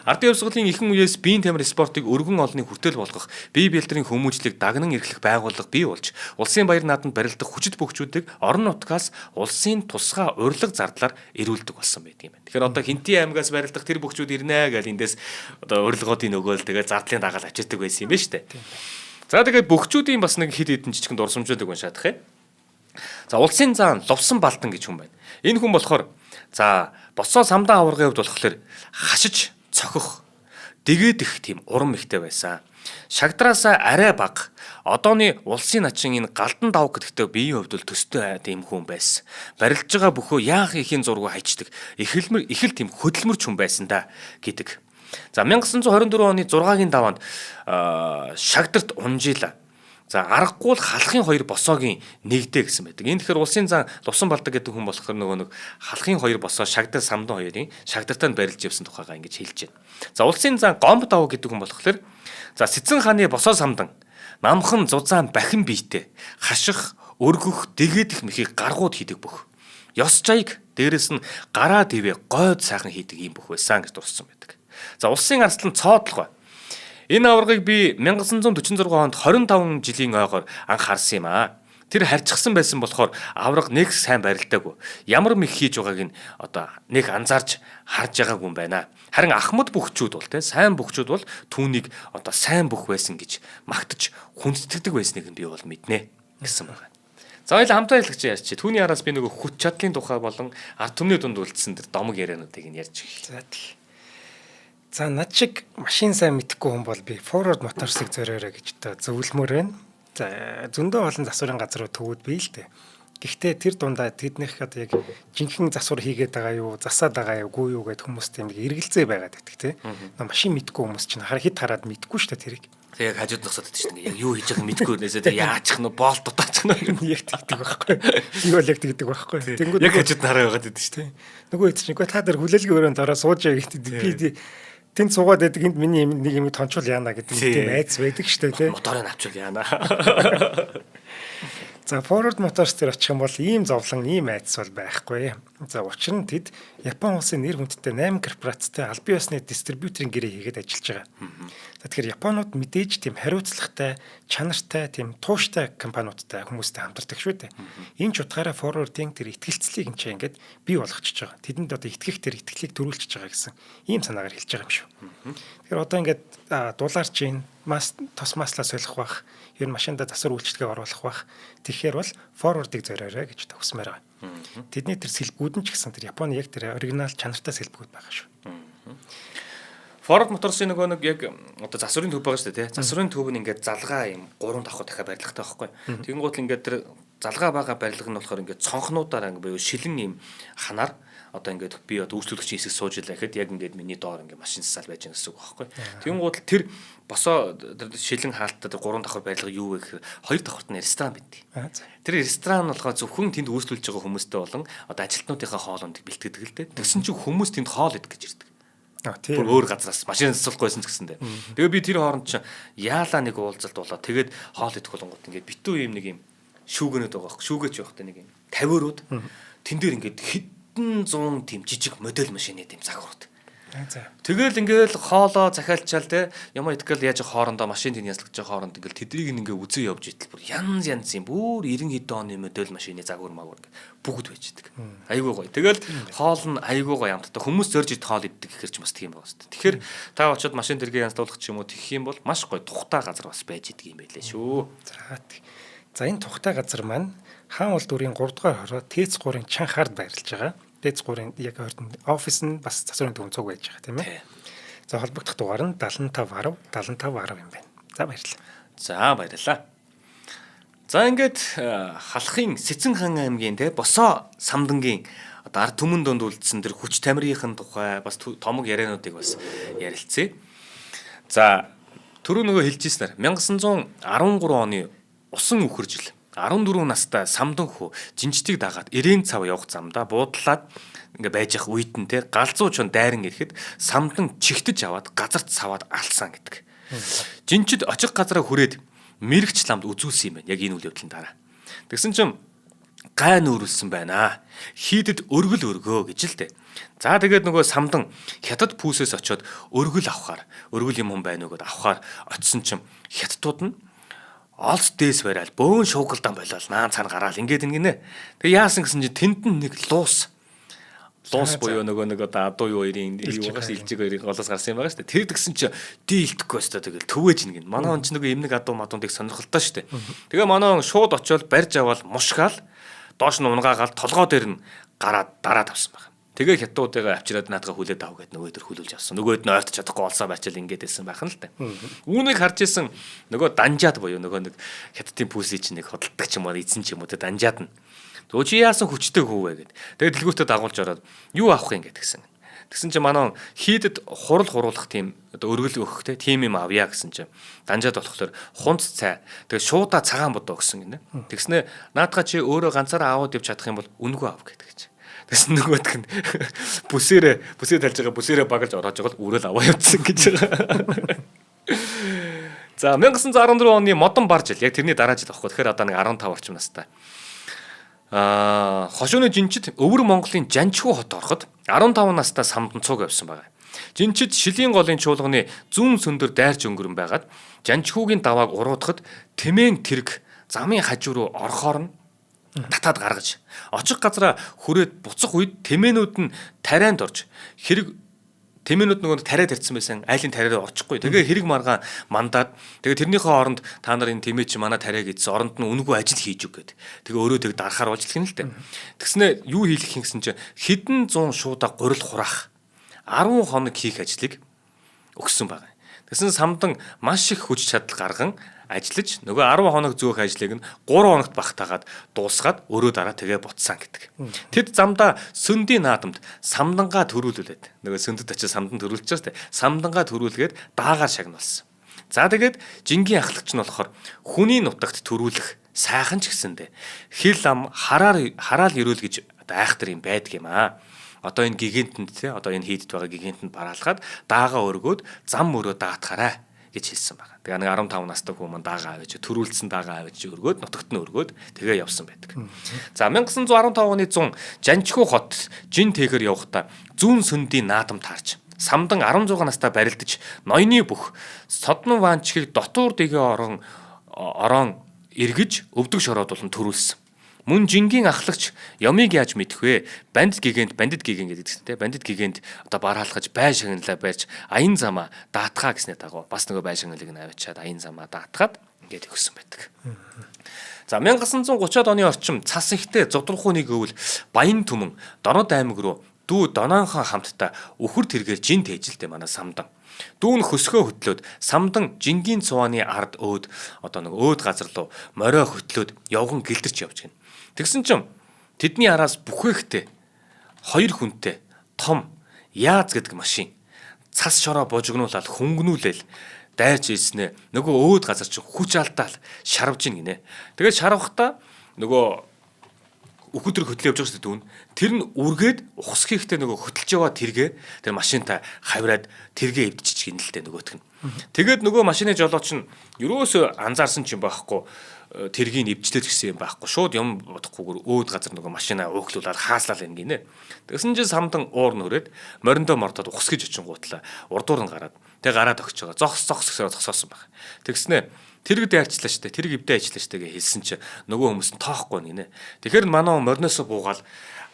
Speaker 2: Ардын явсгалын ихэнх үеэс биеийн тамир спортыг өргөн олонний хүртэл болгох, бие биелдрийн хүмүүжлэг дагнан эрхлэх байгууллага бий болж, улсын баяр наадамд барилдах хүчит бөхчүүдийг орон нутгаас улсын тусгай урилга зардлаар ирүүлдэг болсон байдаг юм байна. Тэгэхээр одоо Хинтийн аймгаас барилдах тэр бөхчүүд ирнэ гэж эндээс одоо урилгуудын өгөөл тэгээд зардлын дагаал авчирдаг байсан юм байна шүү дээ. За тэгээд бөхчүүдийн бас нэг хэд хэдэн жижигэн дурсамжуудыг уншаадах юм. За улсын заан Лувсан Балдан гэж хүн байна. Энэ хүн болохоор за босоо самдан аваргын хувьд болохоор хашиж цохих дэгээд их тийм урам ихтэй байсан. Шагдараасаа арай бага. Одооны улсын начин энэ галдан давг гэдэгтээ биеийн хувьд бол төстэй тийм хүн байсан. Барилж байгаа бөхөө яах ихийн зургуу хайчдаг. Их л тийм хөдөлмөрч хүн байсан да гэдэг. За 1924 оны 6-гийн даваанд Шагдарт унжила. За аргагүй л халахын хоёр босоогийн нэгдээ гэсэн байдаг. Энэ тэгэхээр улсын зан Лувсан Балдан гэдэг хүн болохоор нөгөө нэг халахын хоёр босоо Шагдар самдан хоёрын Шагдартаа барилж явсан тухайгаа ингэж хэлж байна. За улсын зан Гомбо давуу гэдэг хүн болохоор за Сэцэн хааны босоо самдан намхан зузаан бахин биетэй хаших, өргөх, дэгээд их мэхийг гаргууд хийдэг бөх. Ёс жаяг дээрэс нь гараа дэвээ гойд сайхан хийдэг юм бөх байсан гэж дурссан байдаг. За улсын арслан цоодлого. Энэ аваргыг би 1946 онд 25 жилийн ойгоор анх харсан юм аа. Тэр харьцсан байсан болохоор авраг нэг сайн барилдаагүй. Ямар мэх хийж байгааг нь одоо нэг анзаарч харж байгаагүй юм байна. Харин ахмад бөхчүүд бол сайн бөхчүүд бол түүнийг одоо сайн бөх байсан гэж магтаж хүндэтгдэг байсныг нь би бол мэднэ гэсэн байна. За хоёул хамтаа хэлгэж ярьж чи. Түүний араас би нөгөө хүч чадлын тухай болон ард түмний дунд үлдсэн тэр домог яриануудыг нь ярьж эхэллээ.
Speaker 1: За над шиг машин сайн мэдхгүй хүн бол би Ford Motors-ыг зориорой гэж та зөвлөмөр байна. За зөндөө олон засварын газрууд төвүүд бий л дээ. Гэхдээ тэр дундаа тэднийх одоо яг жинхэнэ засвар хийгээд байгаа юу, засаад байгаа юу, гүй юу гэд хүмүүс тийм эргэлзээ байгаад байдаг тий. Машин мэдхгүй хүмүүс чинь хэд хараад мэдхгүй шүү дээ тэрийг.
Speaker 2: Тэг яг хажууд нөхсөд байдаг шүү дээ. Яг юу хийж байгааг мэдгүй нээсээ тэг яачих нь болт дутаачих нь
Speaker 1: яг тэгдэг байхгүй. Би бол яг тэгдэг байхгүй.
Speaker 2: Тэнгүүд яг хажууд нь хараа байгаад байдаг шүү дээ.
Speaker 1: Нөгөө эцэг чинь та нар хүлээлгийн өрөөнд ороо сууж яа гэхдээ би тэнд суугаад байдаг энд миний нэг юм тончул яана гэдэг тийм айц байдаг шүү дээ тий.
Speaker 2: Моторыг авчвал яана.
Speaker 1: За Ford Motors дээр очих юм бол ийм зовлон, ийм айц бол байхгүй. За учир нь тэд Япон улсын нэр хүндтэй 8 корпорацтай албан ёсны дистрибьюторын гэрээ хийгээд ажиллаж байгаа. За тэгэхээр Японууд мэдээж тийм хариуцлагатай, чанартай, тийм тууштай компаниудтай хүмүүстэй хамтардаг шүү дээ. Энэ ч утгаараа Ford-ийн тэр итгэлцлийг энэ чинь ингээд бий болгочихж байгаа. Тэдэнд одоо итгэх тэр итгэлийг төрүүлчихэж байгаа гэсэн ийм санаагаар хэлж байгаа юм шүү. Тэгэхээр одоо ингээд дулаар чинь тос маслаа солих бах, ер нь машинда засвар үйлчлэгээ оруулах бах. Тэгэхээр бол Ford-ыг зориорой гэж төгсмээр байгаа. Тэдний тэр сэлбүүд нь ч гэсэн тэр Японы яг тэр оригинал чанартай сэлбүүд байгаа шүү.
Speaker 2: Ford Motors-ийн нөгөө нэг яг одоо засварын төв байгаа шүү дээ тий. Засварын төв нь ингээд залгаа юм 3 давхар дахиад барилгатай байхгүй. Тэгэнгუთ ингээд тэр залгаа байгаа барилга нь болохоор ингээд цонхнуудаар ингээд буюу шилэн юм ханаар одоо ингээд би одоо үйлчлүүлэгчийн хэсэг сууж илаа гэхэд яг ингээд миний доор ингээд машин засаал байж байгаа гэсэн үг байхгүй. Тэгэнгუთ тэр босоо шилэн хаалттай 3 давхар барилга юу вэ гэхээр 2 давхарт нь ресторан байдаг. Тэр ресторан болохоор зөвхөн тэнд үйлчлүүлж байгаа хүмүүстэй болон одоо ажилтнуудынхаа хоолундыг бэлтгэдэг л дээ. Тэгсэн чинь хүмүүс тэнд хоол идэх гэж ирдэг. Бүр өөр газраас машин засуулахгүйсэн ч гэсэндээ. Тэгээ би тэр хооронд чинь яалаа нэг уулзалт болоо. Тэгээд хоол идэх болгонгууд ингээд битүү юм нэг юм шүүгэнэд байгаа байхгүй. Шүүгээч явахтай нэг юм 50-өрөөд. тэн дээр ингээд хэдэн зуун тийм жижиг модель машины тийм загварууд.
Speaker 1: За.
Speaker 2: Тэгэл ингээл хоолоо захиалчаал те ямар итгэл яаж хоорондоо машин тийм яслаж байгаа хооронд ингээл тэдрийг ингээ үзээ явж итэл бүр янз юм бүр 90 хэдэн оны модель машины загвар магвар бүгд байж идэг. Айгуу гоё. Тэгэл хоол нь айгуу гоё амттай хүмүүс зорж ид хоол иддэг гэхэр ч бас тийм байгаа шүү дээ. Тэгэхээр та очиод машин тэргээ янзлуулах ч юм уу тэгэх юм бол маш гоё тухтай газар бас байж идэг юм байлээ шүү.
Speaker 1: За энэ тухтай газар маань хаан улд бүрийн 3 дугаар хороо Тэц 3-ын Чанхаард байрлаж байгаа. Тэц 3-ын яг ойртон офис нь бас засварын төвөн цуг байж байгаа тийм ээ. За холбогдох дугаар нь 7510 юм байна. За баярлалаа.
Speaker 2: За баярлалаа. За ингээд халахын Сэцэн-хан аймгийн те босоо самдангийн одоо ард түмэн донд үлдсэн тэр хүч тамирын тухай бас томог яриануудыг бас ярилцъя. За түрүү нөгөө хэлжсэнээр 1913 оны усан үхэржил 14 настай самдан хүү жинжтийг дагаад ирээн цав явах замдаа буудлаад ингээ байж явах үед нь те галзуу чон дайран ирэхэд самдан чихтэж аваад газарт саваад алсан гэдэг. Жинчид очих газараа хүрээд мэрэгч ламд үзүүлсэн юм байна. Яг энэ үйл явдлын дараа. Тэгсэн чинь гай нүүрүүлсэн байна. Хийдэд өргөл өргөө гэж л дээ. За тэгээд нөгөө самдан хятад пүүсээс очиод өргөл авахаар өргөл юм байна уу гэд авахаар очисон чинь хятадууд нь олс дээс барайл бөөн шуугалдаан болол наан цаана гараал ингээд ингэнэ. Тэгээ яасан гэсэн чинь тэнд нь нэг луус буюу нөгөө одоо адуу юу хоёрын юу байгаас илжиг хоёрын голоос гарсан юм байгаа шүү дээ. Тэр тэгсэн чинь дийлдэхгүй өстой тэгэл төвөөж ингэн. Манай он ч нөгөө эмнэг адуу мадуун их сонирхолтой шүү дээ. Тэгээ манай он шууд очиод барьж аваад мушгаал доош нь унгаагаал толгоо дээр нь гараад дараа тавсан байна. Тэгээ хятадуудыг авчираад наадгаа хүлээд ав гэд нөгөө төр хүлүүлж авсан. Нөгөөд нь ойртож чадахгүй олсоо бачаал ингээд байсан байх нь л та. Үүнийг харж исэн нөгөө данжаад буюу нөгөө нэг хятадын пүүсий чинь нэг хөдөлдөг ч юм уу эзэн ч юм уу те данжаад нь. Төө чи яасан хүчтэй хөвөө гэд. Тэгээ дэлгүүртээ дагуулж ороод юу авах юм гэд гисэн. Тэгсэн чинь манай хийдэд хурал хуруулах тийм одоо өргөл өгөх те тим юм авъя гэсэн чинь данжаад болохоор хунц цай тэгээ шуудаа цагаан бодоо өгсөн гинэ. Тэгснэ наадгаа чи өөрөө ганцаараа аваад явж чадах юм бол үнэгүй ав гэдэг гэж. Тэгсэн нөгөөдг нь бүсээ талж байгаа бүсээрээ багалж ороод байгаа л өрөөл аваа явуулсан гэж байгаа. За 1914 оны модон бар жил яг тэрний дараа жил багхгүй. Тэгэхээр одоо нэг 15 орчим настай. Хошууны жинчид өвөр Монголын Жанчхүү хот ороход 15 настай самдан цуг явсан байгаа. Жинчид шилийн голын чуулганы зүүн сөндөр дайрч өнгөрөн байгаад Жанчхүүгийн давааг уруудахад тэмээн тэрэг замын хажуу руу орохоор нь татаад гаргаж очих газараа хүрээд буцах үед тэмээнүүд нь тарианд орж хэрэг тэмээнүүд нөгөө тариад ирсэн байсан айлын тариараа очихгүй. Тэгээ хэрэг маргаан мандаад тэгээ тэрнийхээ оронд та нар энэ тэмээ чи манай тариа гэдсэн оронд нь үнэгүй ажил хийж өг гэд. Тэгээ өөрөө тэг дарахаар болж л гэнэ л дээ. Тэгснэ юу хийх гэсэн чинь хэдэн зуун шуудаа гурил хураах 10 хоног хийх ажлыг өгсөн байна. Тэгсэн самдан маш их хүч чадал гарган ажиллаж нөгөө 10 хоног зөөх ажлыг нь 3 хоногт багтаагаад дуусгаад өөрөө дараа тэгээ буцсан гэдэг. Тэд замдаа сөндийн наадамд самдангаа төрүүлүүлээд нөгөө сөндөд очиж самдан төрүүлж байгаа сте самдангаа төрүүлгээд даагаар шагнуулсан. За тэгээд жингийн ахлагч нь болохоор хүний нутагт төрүүлэх сайхан ч гэсэндэ хил ам хараал ирүүл гэж айхтар юм байдаг юм аа. Одоо энэ гигэнтэнд те одоо энэ хийдэд байгаа гигэнтэнд бараалгаад даагаа өргөөд зам мөрөө даатахаарай гэж хэлсэн байна. Тэгээ нэг 15 настай хүмүүс даагаа авч төрүүлсэн даагаа авч өргөөд нутагт нь өргөөд тэгээ явсан байдаг. За 1915 оны 100 Жанчхүү хот жин тээгэр явахдаа зүүн сөндийн наадам таарч самдан 16 настай барилдаж ноёны бүх содон ваанчгийг дотуур дэгээ орон эргэж өвдөг шороод болон төрүүлсэн. Мөн жингийн ахлагч ямыг яаж мэдэх вэ? Бандит гигэнт гэдэг чинь бандит гигэнт одоо бараалхаж бай шагналаа барьж аян замаа даатгаа гэснээр дагуу бас нөгөө бай шагналыг навчаад аян замаа даатгаад ингээд өгсөн байдаг. За 1930-ад оны орчим цас ихтэй зодорхуу нэг өвөл Баян түмэн Донод аймаг руу дүү Доноонхон хамтдаа үхэр тэргээр жин тээжилтэй манай самдан. Дүүн хөсгөө хөтлөөд самдан жингийн цувааны ард өөд одоо нэг өөд газар руу морио хөтлөөд явган гэлдэрч явж гин. Тэгсэн чинь тэдний араас бүхээхтэй 2 хүнтэй том яаз гэдэг машин цас шороо божигнуулаад хөнгнүүлээл дайрч ийснэ нөгөө өөд газар чи хүч алдаал шарвж гин гинэ. Тэгээд шарвахтаа нөгөө өкөлдөр хөтлөө явж байгаа шүү дээ дүүн. Тэр нь үргээд ухс хийхдээ нөгөө хөтлж яваа тэргээ тэр машинтаа хавраад тэргээ эвдчихэж гинэлтэй нөгөөтг нь. Тэгээд нөгөө машины жолооч нь ерөөсөө анзаарсан ч юм байхгүй тэргийг эвжлээд гисэн юм байхгүй. Шууд юм бодохгүйгээр өөд газар нөгөө машинаа өөглүүлээд хааслал юм гинэ. Тэгсэн чинь самдан уур нүрээд мориндоо мортоод ухс гэж очингуутлаа. Урдуур нь гараад тэг гараад огч байгаа. Зогс гэсээр зогсоосон баг. Тэгснэ тэрэгдээ ажиллаа штэ. Тэрэг эвдээ ажиллаа штэ гэж хэлсэн чинь нөгөө хүмүүс нь тоохгүй гинэ. Тэгэхээр манай мориноосоо буугаал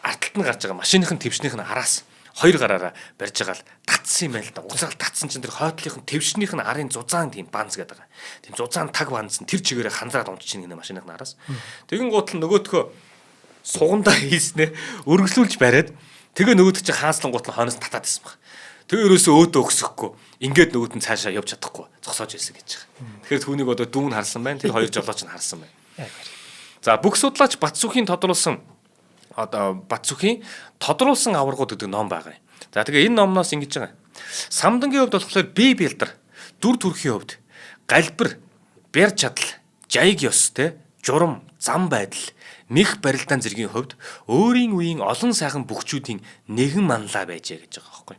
Speaker 2: арталт нь гарч байгаа машиных нь твшнийх нь араас хоёр гараараа барьж байгаа л татсан юм байл да. Уцаал татсан чинь тэр хойдлынх нь твшнийх нь арын зузаан тийм банз гэдэг байгаа. Тийм зузаан таг банз нь тэр чигээрээ хандраад унтчихин гинэ машиных нь араас. Тэгин гутал нөгөөдхөө сугандаа хийснэ өргөжлүүлж бариад тэгээ нөгөөд чинь хаанслан гутал хойноос татаад исэн баг. Тэгээ ерөөсөө өөдөө өксөхгүй. Ингээд нөгөөд нь цаашаа явж чадахгүй зогсоож ирсэн гэж байгаа. Тэгэхээр түүнийг одоо дүүн харсан байна. Тэр хоёр жолооч нь харсан байна. За бүх судлаач Батсүхийн тодруулсан тодруулсан аваргууд гэдэг ном байгаа юм. За тэгээ энэ номноос ингэж байгаа. Самдангийн хувьд болохоор бие бэлдэр, дүр төрхийн хувьд галбир, бяр чадал, жаяг ёс журам, зам байдал, мэх барилдаан зэргийн хувьд өөрийн үеийн олон сайхан бүхчүүдийн нэгэн манлаа байжээ гэж байгаа байхгүй.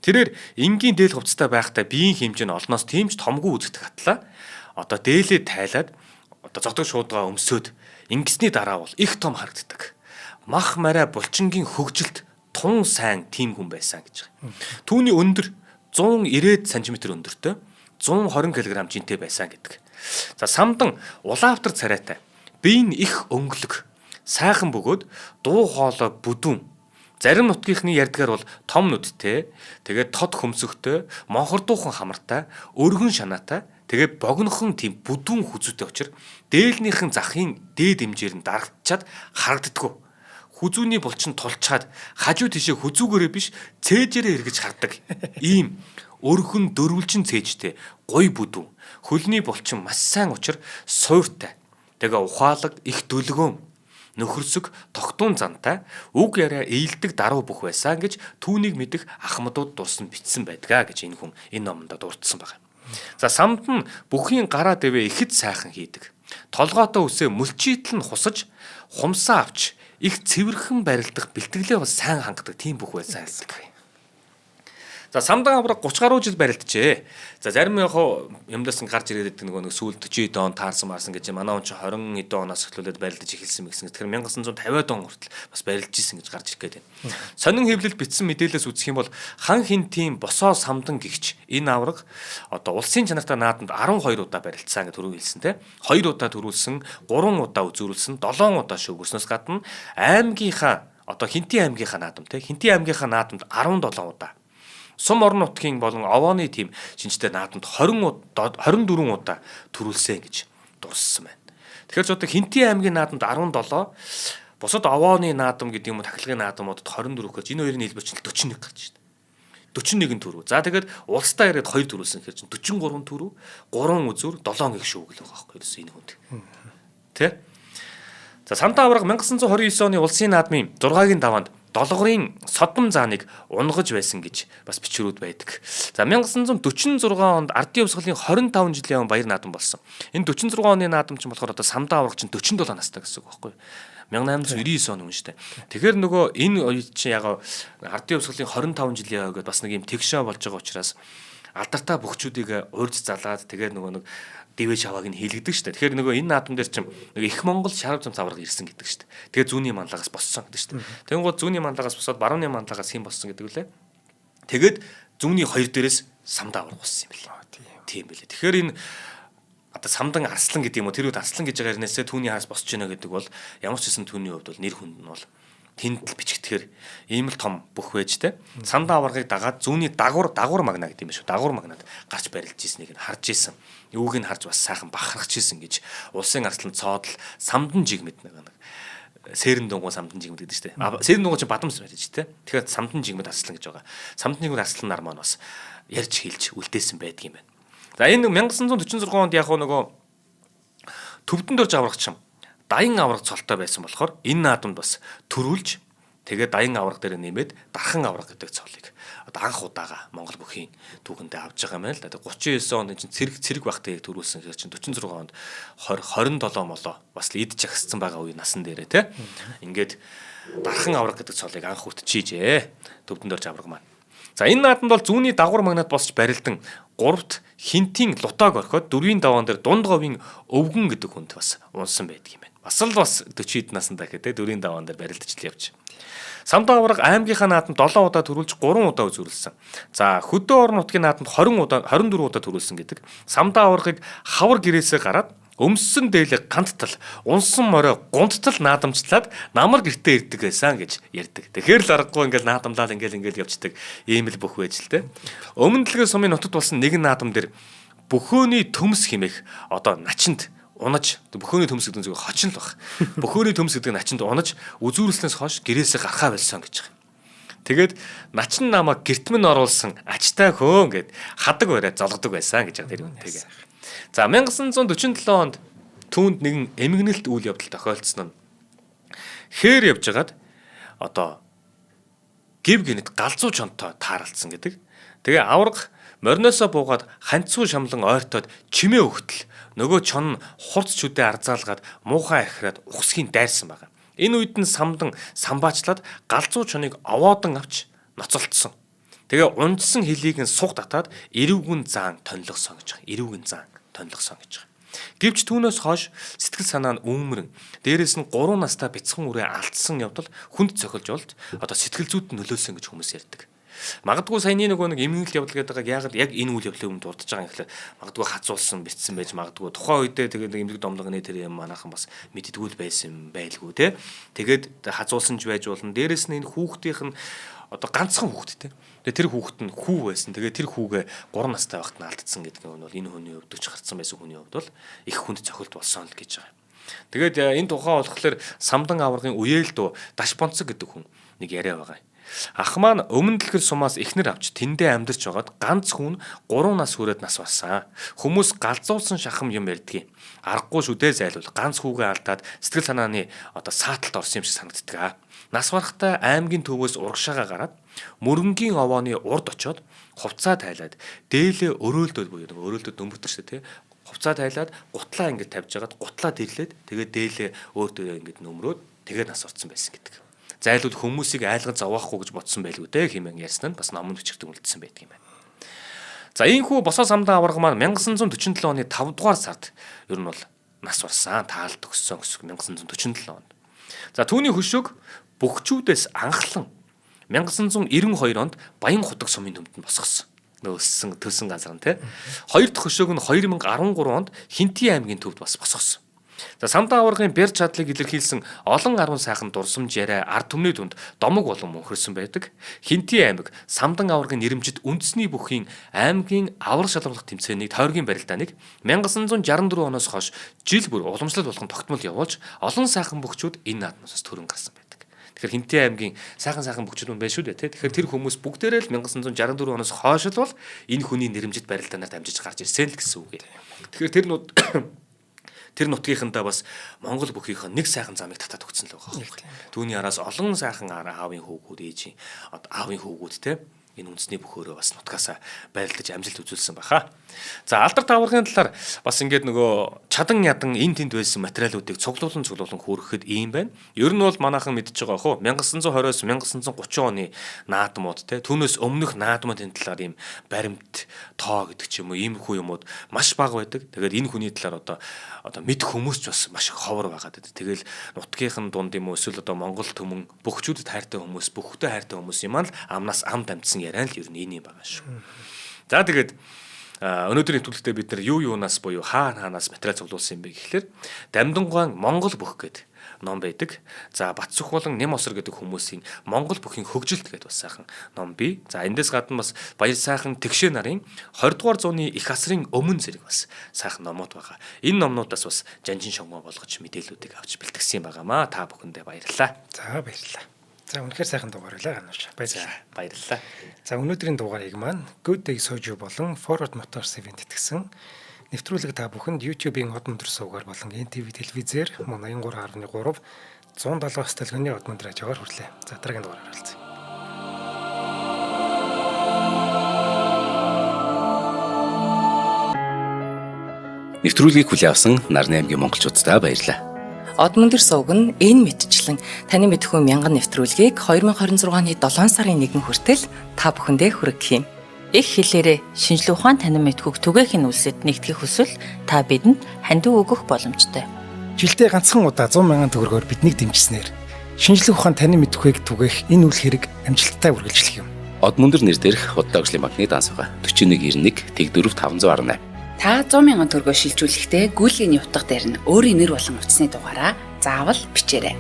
Speaker 2: Тэрээр энгийн дээл хувцастай байхдаа биеийн хэмжээ нь олноос тийм ч томгүй үзэгдэх атлаа. Одоо дээлээ тайлаад одоо зогдог шуудгаа өмсөд ингэсний дараа бол их том харагддаг. Мах мараа булчингийн хөгжилт тун сайн тийм хүн байсан гэж байгаа. Түүний өндөр 190 см өндөртэй 120 кг жинтэй байсан гэдэг. За самдан улаавтар царайтай, бие нь их өнгөлөг, сайхан бөгөөд дуу хоолой бүдүүн. Зарим нутгийнхны ярьдгаар бол том нүдтэй, тэгээд тод хөмсөгтэй, монхордуухан хамартай, өргөн шанаатай, тэгээд богинохон тийм бүдүүн хүзүүтэй учраас дээлнийхэн захын дээд хэмжээр нь дарагдчаад харагддаггүй. Хүзүүний булчин тулчаад хажуу тишээ хүзүүгээрээ биш цээжээрээ эргэж хардаг. Ийм өргөн дөрвөлжин цээжтэй гой бүдүүн. Хөлний булчин маш сайн учир суйртай. Тэгээ ухаалаг их дөлгөөн. Нөхөрсөг тогтун зантай үг яриа ээлдэг даруй бүх байсан гэж түүнийг мэдэх ахмадууд дурсан бичсэн байдгаа гэж энэ хүн энэ номонд дурдсан байна. За самд нь бүхийн гараа дэвээ ихэд сайхан хийдэг. Толгоотоо үсээ мөлчийтэл нь хусаж хумсаа авч их цэвэрхэн барилдах бэлтгэлээ бас сайн хангадаг тийм бүх байсан гэдэг. За самдан авраг 30 гаруй жил барилджээ. За зарим юмдаас гарч ирээд нөгөө сүүл 40 он таарсан марсан гэж манай он ч 20 эдэн оноос эхлүүлээд барилдаж эхэлсэн мэгсэн. Тэгэхээр 1950 он хүртэл бас барилж исэн гэж гарч ирэх гээд байна. Сонин хэвлэл бичсэн мэдээлэлээс үзэх юм бол хан хин тийм босоо самдан гихч энэ авраг одоо улсын чанартай наадамд 12 удаа барилдсан гэж түрүү хэлсэн те. 2 удаа төрүүлсэн, 3 удаа үзүүлсэн, 7 удаа шүүгөрснөөс гадна аймгийнхаа одоо Хинтийн аймгийнхаа наадам те. Хинтийн аймгийнхаа наадамд 17 удаа Сум орон нутгийн болон овооны тим шинжтэй наадамд 24 удаа төрүүлсэн гэж дурссан байна. Тэгэхээр ч одоо Хинтийн аймгийн наадамд 17, бусад овооны наадам гэдэг юм уу тахилгын наадамуудад 24 гэж энэ хоёрын нийлбэр чинь 41 гарч байна. 41 төрөв. За тэгээд улстай ирээд 2 төрүүлсэн гэхээр чинь 43 төрөв, 3 үзүр, 7 гих шүүгэл байгаа байхгүй юу энэ хүнд. Тэ? За Самдан авраг 1929 оны улсын наадмын 6-гийн даваанд долгорын содом зааныг унгаж байсан гэж бас бичвэрүүд байдаг. За 1946 онд ардын хувьсгалын 25 жилийн баяр наадам болсон. Энэ 46 оны наадам чинь болохоор одоо Самдан авраг чинь 47 настай гэсэн үг байхгүй юу? 1899 он юм шүү дээ. Тэгэхээр нөгөө энэ үед чинь яг ардын хувьсгалын 25 жилийн ойгод бас нэг юм тэгшээ болж байгаа учраас алдартай бөхчүүдийг урьж залаад тэгээд нөгөө нэг дивэ шавааг нь хийлгдэг шүү дээ. Тэгэхээр нөгөө энэ наадам дээр чинь нэг их Монгол шарав зам авраг ирсэн гэдэг шүү дээ. Тэгээд зүүнний манлагаас боссон гэдэг шүү дээ. Тэнгууд зүүнний манлагаас босоод барууны манлагаас хэн боссон гэдэг үлээ. Тэгээд зүүнний хоёр дээрээс Самдан авраг болсон юм билээ. Тийм билээ. Тэгэхээр энэ одоо Самдан Арслан гэдэг юм уу тэр үед Арслан гэж байгаа хэрнээсээ түүний хараас босч гинэ гэдэг бол ямар ч хэсэн түүний хувьд бол нэр хүнд нь бол тэнд л бичигдэхээр ийм л том бүх байж тэ. Самдан аврагыг дагаад зүүнний дагуур магна гэдэг юм шүү. Дагуур магнад гарч барилж ийснийг нь харж ийсэн. Юуг нь харж бас сайхан бахархаж ийсэн гэж улсын арслан цоодол Самдан жигмэд нэг сэрэн дунгуй Самдан жигмэд гэдэг шүү дээ. Сэрэн дунгуй чинь бадамс байж тэ. Тэгэхээр Самдан жигмэд арслан гэж байгаа. Самдан жигмэд арслан нар маань бас ярьж хэлж үлдээсэн байдаг юм байна. За энэ 1946 онд яг нөгөө төвдөн дөрж аврагч даян авраг цолтой байсан болохоор энэ наадамд бас төрүүлж Тэгээд даян авраг дээр нэмээд дархан авраг гэдэг цолыг одоо анх удаага Монгол бүхийн түүхэндээ авч байгаа юм байна л да. 39 онд чинь цэрэг багтаа төрүүлсэн чинь 46 онд 27 молоо бас л идж агсцсан байгаа үе насан дээрээ те. Ингээд дархан авраг гэдэг цолыг анх үтчихийжээ. Төвдөн дорж авраг маань. За энэ наадамд бол зүүнний дагвар магнат босч барилдан 3-т хинтийн лутааг орхиод 4-ийн даваан дээр дунд говийн өвгөн гэдэг хүнд бас унсан байдаг юм байна. Бас 40-д насндаа гэдэг 4-ийн даваан дээр барилдаж л явж. Самдан авраг аймгийнхаа наадамд 7 удаа төрүүлж 3 удаа үзүүлсэн. За хөдөө орон нутгийн наадамд 24 удаа төрүүлсэн гэдэг. Самдан аврагыг хавар гэрээсээ гараад өмссөн дээлэг ганттал, унсан морой гунттал наадамчлаад намар гэртээ ирдэг байсан гэж ярьдаг. Тэгэхээр л аргагүй ингээл наадамлал ингээл явцдаг ийм л бүх байж л те. Өмнө дэлгэр сумын нутагт болсон нэгэн наадам дээр бөхөөний төмс химэх одоо начинд унаж бөхөөний төмс гэдэг нь зөвхөн хочин л баг. Бөхөөний төмс гэдэг начинд унаж үзүүрлснээс хойш гэрээсээ гарахаа болсон гэж байгаа. Тэгээд начин намайг гэртмэн оруулсан ачтай хөөн гэд хадаг бариад золгодог байсан гэж байгаа тэр үнтэйгээ. За 1947 онд түүнд нэгэн эмгэнэлт үйл явдал тохиолдсон нь хээр явж хагаад одоо гів гинэд галзуу чонтой тааралцсан гэдэг. Тэгээ авраг мориноосоо буугаад ханцуу шамлан ойртоод чимээ өгтөл нөгөө чон хурц чүдээ арзаалгаад муухай ахираад ухсхийн дайрсан байгаа. Энэ үед нь самдан самбаачлаад галзуу чоныг овоодон авч ноцолцсон. Тэгээ унжсан хөлийг нь суг татаад эрүүгэн заан тонлогсон гэж байгаа. Эрүүгэн заан тонлогсон гэж байгаа. Гэвч түүнээс хойш сэтгэл санаа нь өвмөрөн. Дээрээс нь 3 настай бяцхан үрээ алдсан явдал хүнд цохилж болж одоо сэтгэл зүйд нөлөөлсөн гэж хүмүүс ярьдаг. Магадгүй саяны нэг эмгэнэлт явдал гэдэг байгааг яг энэ үйл явдлын өмнө дурдж байгаа юм гэхэл магадгүй хацуулсан битсэн байж магадгүй тухайн үедээ тэгээд эмнэлэг домлогны тэр юм манайхан бас мэддэггүй байсан байлгүй те. Тэгээд хацуулсан ч байж болно. Дээрээс нь энэ хүүхдийнх нь одоо ганцхан хүүхэд те. Тэгээ тэр хүүхэд нь хүү байсан. Тэгээ тэр хүүгээ 3 настай байхад нь алдсан гэдэг нь бол энэ хүний хувьд ч гарцсан байсан хүний хувьд бол их хүнд цохилт болсон л гэж байгаа. Тэгээд энэ тухай болохоор самдан аврагын үеэлдөө даш бонцог гэдэг хүн нэг яриа байгаа. Ах маань өмнө дэлгэр сумаас эхнэр авч тэндээ амьдарч байгаад ганц хүн 3 нас хүрээд нас барсан. Хүмүүс галзуулсан шахам юм ярьдгийг. Аргагүй шүдээ зайлуул ганц хүүгээ алдаад сэтгэл санааны одоо сааталт орсон юм шиг санагддаг. Нас барахтаа аймгийн төвөөс урагшаага гараад мөрөнгийн овооны урд очоод хувцаа тайлаад дээлээ өрөөлдөд буюу өрөөлдөд дөмбөрдөг шүү дээ. Хувцаа тайлаад гутлаа ингэж тавьж агаад гутлаа дэрлээд тэгээд дээлээ өөртөө ингэж нөмрөөд тэгээд нас орсон байсан гэдэг. Зайлуул хүмүүсийг айлгаж зовохгүй гэж бодсон байлгүй дээ хэмээн ярьсан нь бас номонд бичигдэн үлдсэн байдаг юм байна. За ийхүү босоо самдан авраг маань 1947 оны 5 дугаар сард ер нь бол нас барсан, таалт өгсөн гэсэн 1947 онд. За түүний хөшөөг бөхчүүдээс анхлан 1992 онд Баян худаг сумын төмдөнд босгосон. Нөөссөн төсөн газар нь тий. Хоёр дахь хөшөөг нь 2013 онд Хинтий аймгийн төвд бас босгосон. За самдан аврагын бэр чадлыг илэрхийлсэн олон арван сайхан дурсамж яриа ард түмний дүнд домог болон мөнхөрсөн байдаг. Хинтий аймаг самдан аврагын нэрэмжит үндэсний бүхийн аймгийн авраг шалгуулах тэмцээнийг тойргийн барилдааныг 1964 оноос хойш жил бүр уламжлалт болгон тогтмол явуулж олон сайхан бөхчүүд энэ наадмаас төрөн гарсан байдаг. Тэгэхээр Хинтий аймгийн сайхан бөхчүүд байна шүү дээ тий. Тэгэхээр тэр хүмүүс бүгдээрээ л 1964 оноос хойш л бол энэ хүний нэрэмжит барилдаанаар дамжиж гарч ирсэн л гэсэн үг юм. Тэгэхээр тэр нутгийнхандаа бас Монгол бүхийнхэн нэг сайхан замыг татаад өгсөн л байгаа. Түүний араас олон сайхан аавын хүүгүүд ээжийн аавын хүүгүүд те энэ үндэсний бөхөөрөө бас нутгаасаа байрлаж амжилт үзүүлсэн баха. За алдар таврын талаар бас ингээд нөгөө чадан ядан эн тэнд байсан материалуудыг цуглуулan хөөргөхөд ийм байна. Ер нь бол манайхан мэдж байгаа хөө 1920-с 1930 оны наадмууд те түүнээс өмнөх наадмуудын талаар ийм баримт тоо гэдэг ч юм уу иймэрхүү юмуд маш бага байдаг. Тэгээд энэ хүний талаар одоо мэд хүмүүс ч бас маш их ховор байгаа гэдэг. Тэгэл нутгийнхан дунд юм уу эсвэл одоо Монгол төмөн бөхчүүдэд хайртай хүмүүс, бөхөхтэй хайртай хүмүүс юм аа л амнаас ам дамжсан яриа л ер нь энэ юм байгаа шүү. За тэгээд өнөөдрийн төлөвлөлтөд бид нар юунаас буюу хаанаас материал цуглуулсан юм бэ гэхлээр Дамдангуан Монгол бүх гэдэг ном байдаг. За Батсүх болон Нэм осор гэдэг хүмүүсийн Монгол бүхийн хөгжилт гэдэг бас сайхан ном бий. За эндээс гадна бас Баяр сайхан Тэгшээ нарын 20 дугаар зууны их асрын өмнө зэрэг бас сайхан номууд байгаа. Энэ номнуудаас бас жанжин шогноо болгож мэдээллүүдийг авч бэлтгэсэн юм байгаамаа. Та бүхэндээ баярлалаа.
Speaker 1: За баярлалаа. За үнэхээр сайхан дугаар байлаа ганууш.
Speaker 2: Баярлалаа.
Speaker 1: За өнөөдрийн дугаарыг маань Good Day Soju болон Forward Motors event итгэсэн нэвтрүүлэг та бүхэнд YouTube-ийн хот өндөр суугаар болон NTV телевизээр мөн 83.3 170 сталганы од мөндөр ажгаар хүрлээ. За дараагийн дугаараар харилцъя.
Speaker 3: Нэвтрүүлгийг хүлээн авсан Нарны аймгийн монголчуудаа баярлалаа.
Speaker 4: Од мөндөр сувг нь энэ мэдчлэн таны мэдхүй мянган нэвтрүүлгийг 2026 оны 7 сарын 1 хүртэл та бүхэндээ хүргэх юм. Их хэлээрээ шинжлэх ухаан танин мэдхүйг түгээхийн үлсэд нэгтгэх хүсвэл та бидэнд хандив өгөх боломжтой.
Speaker 1: Жилдээ ганцхан удаа 100,000 төгрөгөөр биднийг дэмжснээр шинжлэх ухаан танин мэдхүйг түгээх энэ үйл хэрэг амжилттай үргэлжлэх юм.
Speaker 3: Од мөндөр нэр дээрх Худал өвчлийн банкны дансгаа 4191 тэг 4518.
Speaker 5: Та 100,000 төгрөгөөр шилжүүлэхдээ гүйлгээний утга дээр нь өөрийн нэр болон утасны дугаараа заавал бичээрэй.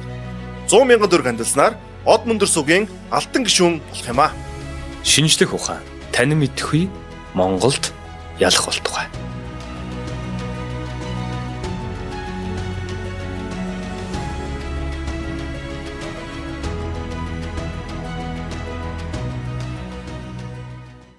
Speaker 6: 100,000 төгрөг хандалснаар Од мөндөр сувгийн алтан гишүүн болох юм а.
Speaker 2: Шинжлэх ухаан танин мэдхгүй Монголд ялах болтугай.